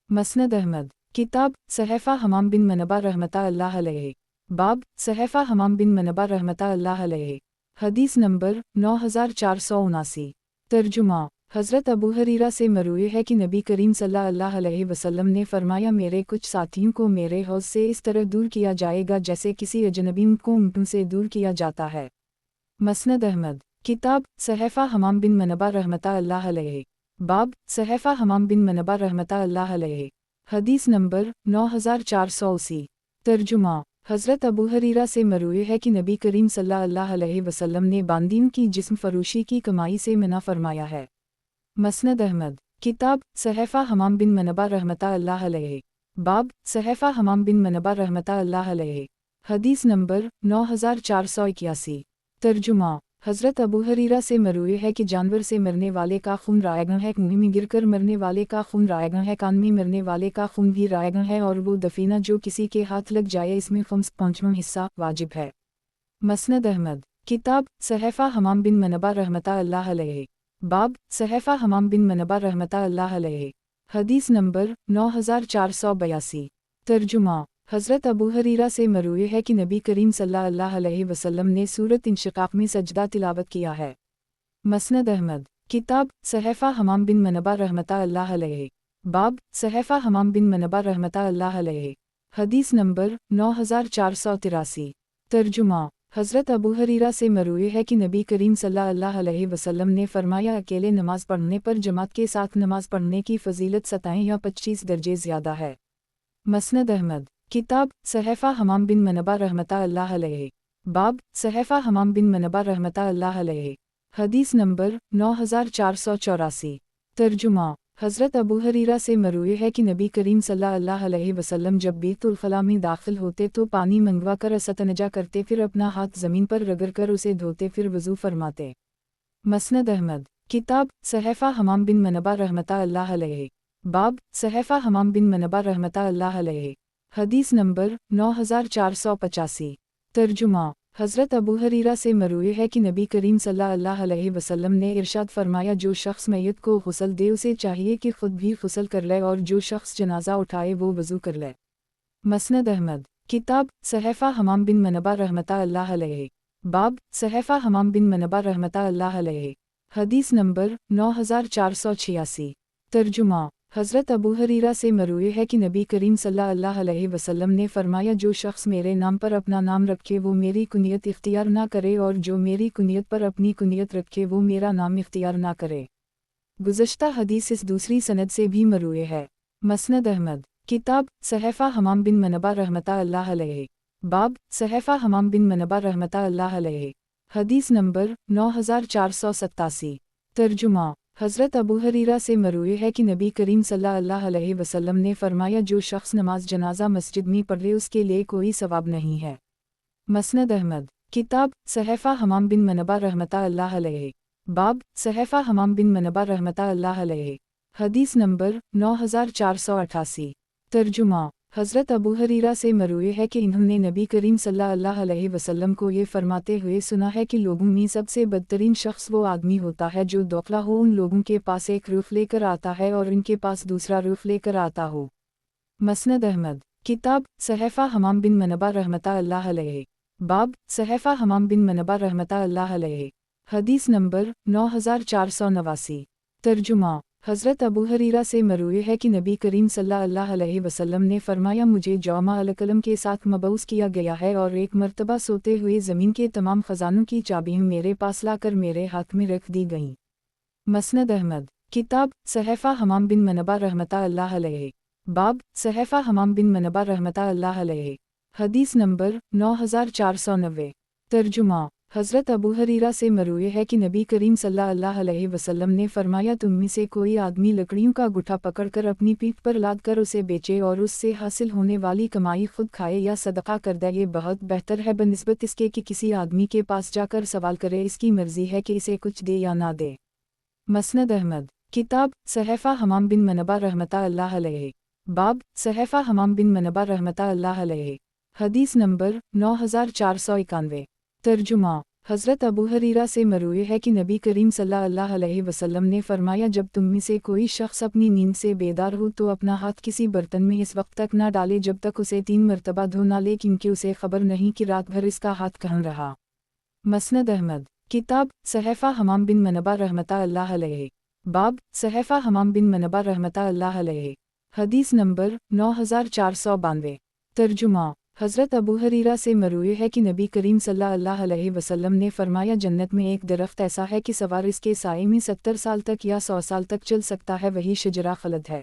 मसनद अहमद किताब सहफ़ा हमाम बिन मनबा रहमतुल्लाह अलैहि। बाब सहफ़ा हमाम बिन मनबा रहमतुल्लाह अलैहि। हदीस नंबर 9479। तर्जुमा हज़रत अबू हरीरा से मरूए है कि नबी करीम सल्लल्लाहु अलैहि वसल्लम ने फरमाया मेरे कुछ साथियों को मेरे हौज़ से इस तरह दूर किया जाएगा जैसे किसी अजनबी को ऊँटों से दूर किया जाता है। मसनद अहमद किताब सहफ़ा हमाम बिन मनबा रहमतुल्लाह अलैहि। बाब सहफ़ा हमाम बिन मनबा रहमतुल्लाह अलैहि। हदीस नंबर 9480। तर्जुमा हज़रत अबू हरीरा से मरूए है कि नबी करीम सल्लल्लाहु अलैहि वसल्लम ने बांदियों की जिस्म फरोशी की कमाई से मना फरमाया है। मसनद अहमद किताब सहफ़ा हमाम बिन मनबा रहमतुल्लाह अलैहि। बाब सहफ़ा हमाम बिन मनबा रहमतुल्लाह अलैहि। حدیث نمبر 9481۔ ترجمہ: حضرت ابو ہریرہ سے مروی ہے کہ جانور سے مرنے والے کا خون رائگاں ہے، کنویں میں گر کر مرنے والے کا خون رائگاں ہے، کان میں مرنے والے کا خون بھی رائگاں ہے، اور وہ دفینہ جو کسی کے ہاتھ لگ جائے اس میں خمس پانچواں حصہ واجب ہے۔ مسند احمد۔ کتاب صحیفہ حمام بن منبہ رحمتہ اللہ علیہ۔ باب صحیفہ حمام بن منبہ رحمتہ اللہ علیہ۔ حدیث نمبر 9482۔ ترجمہ: حضرت ابو ہریرہ سے مروی ہے کہ نبی کریم صلی اللہ علیہ وسلم نے سورۃ انشقاق میں سجدہ تلاوت کیا ہے۔ مسند احمد۔ کتاب صحیفہ حمام بن منبہ رحمتہ اللہ علیہ۔ باب صحیفہ حمام بن منبہ رحمتہ اللہ علیہ۔ حدیث نمبر 9483۔ ترجمہ: حضرت ابو ہریرہ سے مروی ہے کہ نبی کریم صلی اللہ علیہ وسلم نے فرمایا، اکیلے نماز پڑھنے پر جماعت کے ساتھ نماز پڑھنے کی فضیلت 27 یا 25 درجے زیادہ ہے۔ مسند احمد۔ کتاب صحیفہ حمام بن منبہ رحمتہ اللہ علیہ۔ باب صحیفہ حمام بن منبہ رحمتہ اللہ علیہ۔ حدیث نمبر 9484۔ ترجمہ: حضرت ابو ہریرہ سے مروی ہے کہ نبی کریم صلی اللہ علیہ وسلم جب بیت الخلاء میں داخل ہوتے تو پانی منگوا کر استنجا کرتے، پھر اپنا ہاتھ زمین پر رگڑ کر اسے دھوتے، پھر وضو فرماتے۔ مسند احمد۔ کتاب صحیفہ حمام بن منبہ رحمتہ اللہ علیہ۔ باب صحیفہ حمام بن منبہ رحمتہ اللہ علیہ۔ حدیث نمبر 9485۔ ترجمہ: حضرت ابو ہریرہ سے مروی ہے کہ نبی کریم صلی اللہ علیہ وسلم نے ارشاد فرمایا، جو شخص میت کو غسل دے اسے چاہیے کہ خود بھی غسل کر لے، اور جو شخص جنازہ اٹھائے وہ وضو کر لے۔ مسند احمد۔ کتاب صحیفہ حمام بن منبہ رحمتہ اللہ علیہ۔ باب صحیفہ حمام بن منبہ رحمتہ اللہ علیہ۔ حدیث نمبر 9486۔ ترجمہ: حضرت ابو ہریرہ سے مروی ہے کہ نبی کریم صلی اللہ علیہ وسلم نے فرمایا، جو شخص میرے نام پر اپنا نام رکھے وہ میری کنیت اختیار نہ کرے، اور جو میری کنیت پر اپنی کنیت رکھے وہ میرا نام اختیار نہ کرے۔ گزشتہ حدیث اس دوسری سند سے بھی مروی ہے۔ مسند احمد۔ کتاب صحیفہ حمام بن منبہ رحمتہ اللہ علیہ۔ باب صحیفہ حمام بن منبہ رحمتہ اللہ علیہ۔ حدیث نمبر 9487۔ ترجمہ: حضرت ابو ہریرہ سے مروی ہے کہ نبی کریم صلی اللہ علیہ وسلم نے فرمایا، جو شخص نماز جنازہ مسجد میں پڑھے اس کے لیے کوئی ثواب نہیں ہے۔ مسند احمد۔ کتاب صحیفہ حمام بن منبہ رحمتہ اللہ علیہ۔ باب صحیفہ حمام بن منبہ رحمتہ اللہ علیہ۔ حدیث نمبر 9488۔ ترجمہ: حضرت ابو ہریرہ سے مروی ہے کہ انہوں نے نبی کریم صلی اللہ علیہ وسلم کو یہ فرماتے ہوئے سنا ہے کہ لوگوں میں سب سے بدترین شخص وہ آدمی ہوتا ہے جو دوکھلا ہو، ان لوگوں کے پاس ایک روح لے کر آتا ہے اور ان کے پاس دوسرا روح لے کر آتا ہو۔ مسند احمد۔ کتاب صحیفہ حمام بن منبہ رحمتہ اللہ علیہ۔ باب صحیفہ حمام بن منبہ رحمتہ اللہ علیہ۔ حدیث نمبر 9489۔ ترجمہ: حضرت ابو ہریرہ سے مروی ہے کہ نبی کریم صلی اللہ علیہ وسلم نے فرمایا، مجھے جومہ القلم کے ساتھ مبعوث کیا گیا ہے، اور ایک مرتبہ سوتے ہوئے زمین کے تمام خزانوں کی چابیاں میرے پاس لا کر میرے ہاتھ میں رکھ دی گئیں۔ مسند احمد۔ کتاب صحیفہ حمام بن منبہ رحمتہ اللہ علیہ۔ باب صحیفہ حمام بن منبہ رحمتہ اللہ علیہ۔ حدیث نمبر 9490۔ ترجمہ: حضرت ابو ہریرہ سے مروی ہے کہ نبی کریم صلی اللہ علیہ وسلم نے فرمایا، تم میں سے کوئی آدمی لکڑیوں کا گٹھا پکڑ کر اپنی پیٹھ پر لاد کر اسے بیچے اور اس سے حاصل ہونے والی کمائی خود کھائے یا صدقہ کر دے، یہ بہت بہتر ہے بنسبت اس کے کہ کسی آدمی کے پاس جا کر سوال کرے، اس کی مرضی ہے کہ اسے کچھ دے یا نہ دے۔ مسند احمد۔ کتاب صحیفہ حمام بن منبہ رحمتہ اللہ علیہ۔ باب صحیفہ حمام بن منبہ رحمتہ اللہ علیہ۔ حدیث نمبر 9491۔ ترجمہ: حضرت ابو ہریرہ سے مروی ہے کہ نبی کریم صلی اللہ علیہ وسلم نے فرمایا، جب تم میں سے کوئی شخص اپنی نیند سے بیدار ہو تو اپنا ہاتھ کسی برتن میں اس وقت تک نہ ڈالے جب تک اسے 3 مرتبہ دھو نہ لے، کیونکہ اسے خبر نہیں کہ رات بھر اس کا ہاتھ کہاں رہا۔ مسند احمد۔ کتاب صحیفہ حمام بن منبہ رحمتہ اللہ علیہ۔ باب صحیفہ حمام بن منبہ رحمتہ اللہ علیہ۔ حدیث نمبر 9492۔ ترجمہ: حضرت ابو ہریرہ سے مروی ہے کہ نبی کریم صلی اللہ علیہ وسلم نے فرمایا، جنت میں ایک درخت ایسا ہے کہ سوار اس کے سائے میں 70 سال تک یا 100 سال تک چل سکتا ہے، وہی شجرہ خلد ہے۔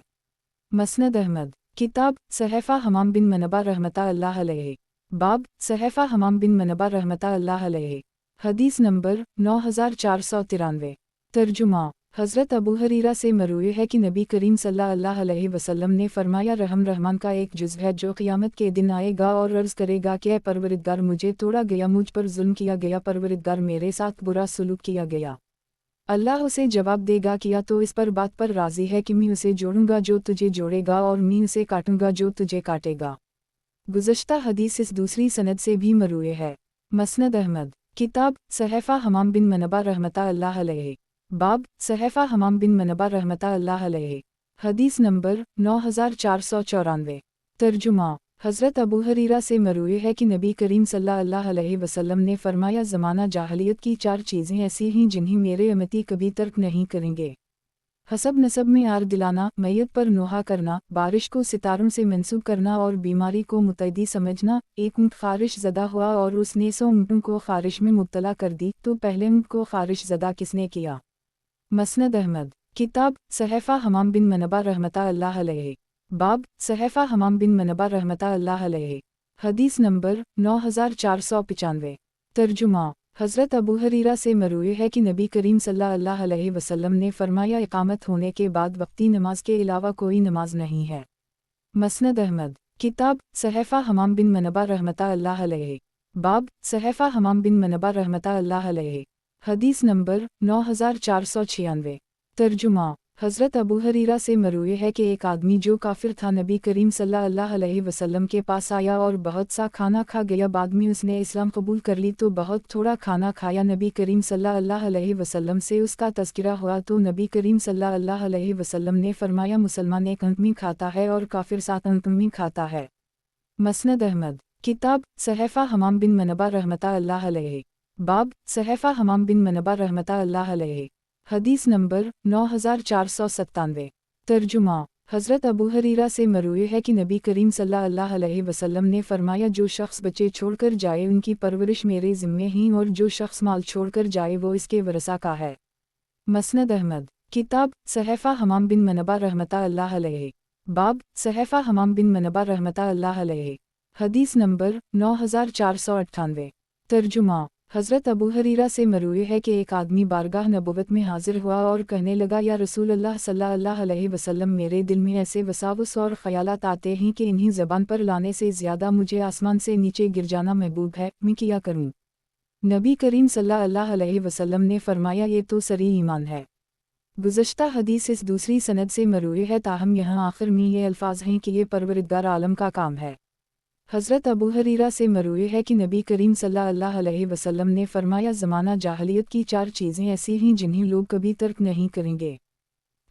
مسند احمد۔ کتاب صحیفہ حمام بن منبہ رحمتہ اللہ علیہ۔ باب صحیفہ حمام بن منبہ رحمتہ اللہ علیہ۔ حدیث نمبر 9493۔ ترجمہ: हज़रत अबू हरीरा से मरूए है कि नबी करीम सल्लल्लाहु अलैहि वसल्लम ने फरमाया, रहम रहमान का एक जुज़ है जो क़यामत के दिन आएगा और अर्ज़ करेगा कि ऐ परवरिदगार, मुझे तोड़ा गया, मुझ पर जुल्म किया गया, परवरिदगार मेरे साथ बुरा सलूक किया गया। अल्लाह उसे जवाब देगा, किया तो इस पर बात पर राज़ी है कि मैं उसे जोड़ूंगा जो तुझे जोड़ेगा और मैं उसे काटूंगा जो तुझे काटेगा। गुज़श्ता हदीस इस दूसरी सनद से भी मरूए है। मसनद अहमद, किताब सहफ़ा हमाम बिन मनबा रहमतुल्लाह अलैहि, बाब सहफ़ा हमाम बिन मनबा रहमतुल्लाह अलैहि, हदीस नंबर 9494। तर्जुमा, हज़रत अबू हरीरा से मरूए है कि नबी करीम सल्लल्लाहु अलैहि वसल्लम ने फरमाया, ज़माना जाहलियत की 4 चीज़ें ऐसी हैं जिन्हें मेरे उम्मती कभी तर्क नहीं करेंगे। हसब नसब में आर दिलाना, मैयत पर नोहा करना, बारिश को सितारों से मंसूब करना और बीमारी को मुतअद्दी समझना। एक ऊँट ख़ारिश ज़दा हुआ और उसने 100 ऊँटों को ख़ारिश में मुब्तला कर दी, तो पहले ऊँट को ख़ारिश ज़दा किसने किया? मसनद अहमद, किताब सहफ़ा हमाम बिन मनबा रहमतुल्लाह अलैहि, बाब सहफ़ा हमाम बिन मनबा रहमतुल्लाह अलैहि, हदीस नंबर 9495। तर्जुमा, हज़रत अबू हरीरा से मरूए है कि नबी करीम सल्लल्लाहु अलैहि वसल्लम ने फरमाया, इक़ामत होने के बाद वक्ती नमाज के अलावा कोई नमाज नहीं है। मसनद अहमद, किताब सहफ़ा हमाम बिन मनबा रहमतुल्लाह अलैहि, बाब सहफ़ा हमाम बिन मनबा रहमतुल्लाह अलैहि, हदीस नंबर 9496। तर्जुमा, हज़रत अबू हरीरा से मरूए है कि एक आदमी जो काफिर था नबी करीम सल्लल्लाहु अलैहि वसल्लम के पास आया और बहुत सा खाना खा गया। बाद में उसने इस्लाम कबूल कर ली तो बहुत थोड़ा खाना खाया। नबी करीम सल्लल्लाहु अलैहि वसल्लम से उसका तज़किरा हुआ तो नबी करीम सल्लल्लाहु अलैहि वसल्लम ने फरमाया, मुसलमान एक अंत में खाता है और काफिर 7 अंत में खाता है। मसनद अहमद, किताब सहफ़ा हमाम बिन मनबा रहमतुल्लाह अलैहि, बाब सहफ़ा हमाम बिन मनबा रहमतुल्लाह अलैहि, हदीस नंबर 9497। तर्जुमा, हज़रत अबू हरीरा से मरूए है कि नबी करीम सल्लल्लाहु अलैहि वसल्लम ने फरमाया, जो शख्स बच्चे छोड़कर जाए उनकी परवरिश मेरे ज़िम्मे ही, और जो शख्स माल छोड़कर जाए वो इसके वरसा का है। मसनद अहमद, किताब सहफ़ा हमाम बिन मनबा रहमतुल्लाह अलैहि, बाब सहफ़ा हमाम बिन मनबा रहमतुल्लाह अलैहि, हदीस नंबर 9498। तर्जुमा, हज़रत अबू हरीरा से मरूए है कि एक आदमी बारगाह नबुवत में हाजिर हुआ और कहने लगा, या रसूल अल्लाह सल्लल्लाहु अलैहि वसल्लम, मेरे दिल में ऐसे वसावस और ख़यालात आते हैं कि इन्हीं ज़बान पर लाने से ज़्यादा मुझे आसमान से नीचे गिर जाना महबूब है, मैं क्या करूँ? नबी करीम सल्लल्लाहु अलैहि वसल्लम ने फरमाया, ये तो सरी ईमान है। गुज़श्ता हदीस इस दूसरी सनद से मरूए है, ताहम यहाँ आखिर में ये अल्फाज हैं कि ये परवरिदगार आलम का काम है। हज़रत अबू हरीरा से मरूए है कि नबी करीम सल्लल्लाहु अलैहि वसल्लम ने फरमाया, ज़माना जाहलियत की 4 चीज़ें ऐसी हैं जिन्हें लोग कभी तर्क नहीं करेंगे।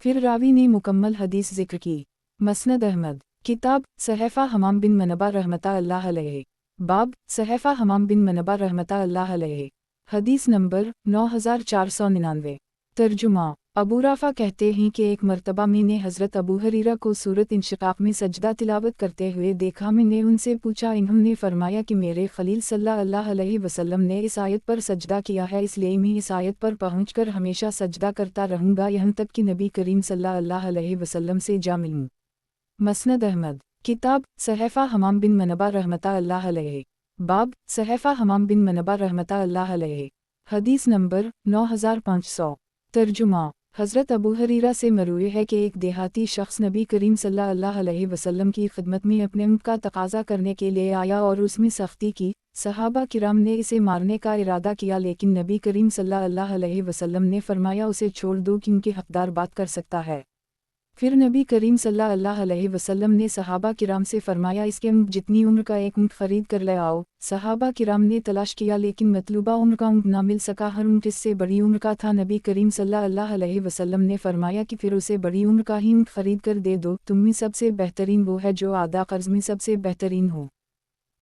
फिर रावी ने मुकम्मल हदीस ज़िक्र की। मसनद अहमद, किताब सहफ़ा हमाम बिन मनबा रहमतुल्लाह अलैहि, बाब सहफ़ा हमाम बिन मनबा रहमतुल्लाह अलैहि, हदीस नंबर 9499। तर्जुमा, अबू राफ़ा कहते हैं कि एक मरतबा मैंने हज़रत अबू हरीरा को सूरत इंशिकाक़ में सजदा तिलावत करते हुए देखा। मैंने उनसे पूछा, इन्होंने फरमाया कि मेरे खलील सल्लल्लाहु अलैहि वसल्लम ने इस आयत पर सजदा किया है, इसलिए मैं इस आयत पर पहुँचकर हमेशा सजदा करता रहूँगा यहाँ तक कि नबी करीम सल्लल्लाहु अलैहि वसल्लम से जा मिलूँ। मसनद अहमद, किताब सहफ़ा हमाम बिन मनबा रहमतुल्लाह अलैहि, बाब सहफ़ा हमाम बिन मनबा रहमतुल्लाह अलैहि, हदीस नंबर 9500। तर्जुमा, हज़रत अबू हरीरा से मरूए है कि एक देहाती शख्स नबी करीम सल्लल्लाहु अलैहि वसल्लम की खिदमत में अपने ऊँट का तकाज़ा करने के लिए आया और उसमें सख्ती की। सहाबा किराम ने इसे मारने का इरादा किया, लेकिन नबी करीम सल्लल्लाहु अलैहि वसल्लम ने फरमाया, उसे छोड़ दो क्योंकि हक़दार बात कर सकता है। फिर नबी करीम सल्लल्लाहु अलैहि वसल्लम ने सहाबा किराम से फरमाया, इसके ऊँट जितनी उम्र का एक ऊँट खरीद कर ले आओ। सहाबा किराम ने तलाश किया लेकिन मतलूबा उम्र का ऊँट ना मिल सका, हर ऊँट इससे बड़ी उम्र का था। नबी करीम सल्लल्लाहु अलैहि वसल्लम ने फरमाया कि फिर उसे बड़ी उम्र का ही ऊँट खरीद कर दे दो, तुम में सबसे बेहतरीन वो है जो आधा कर्ज में सबसे बेहतरीन हो।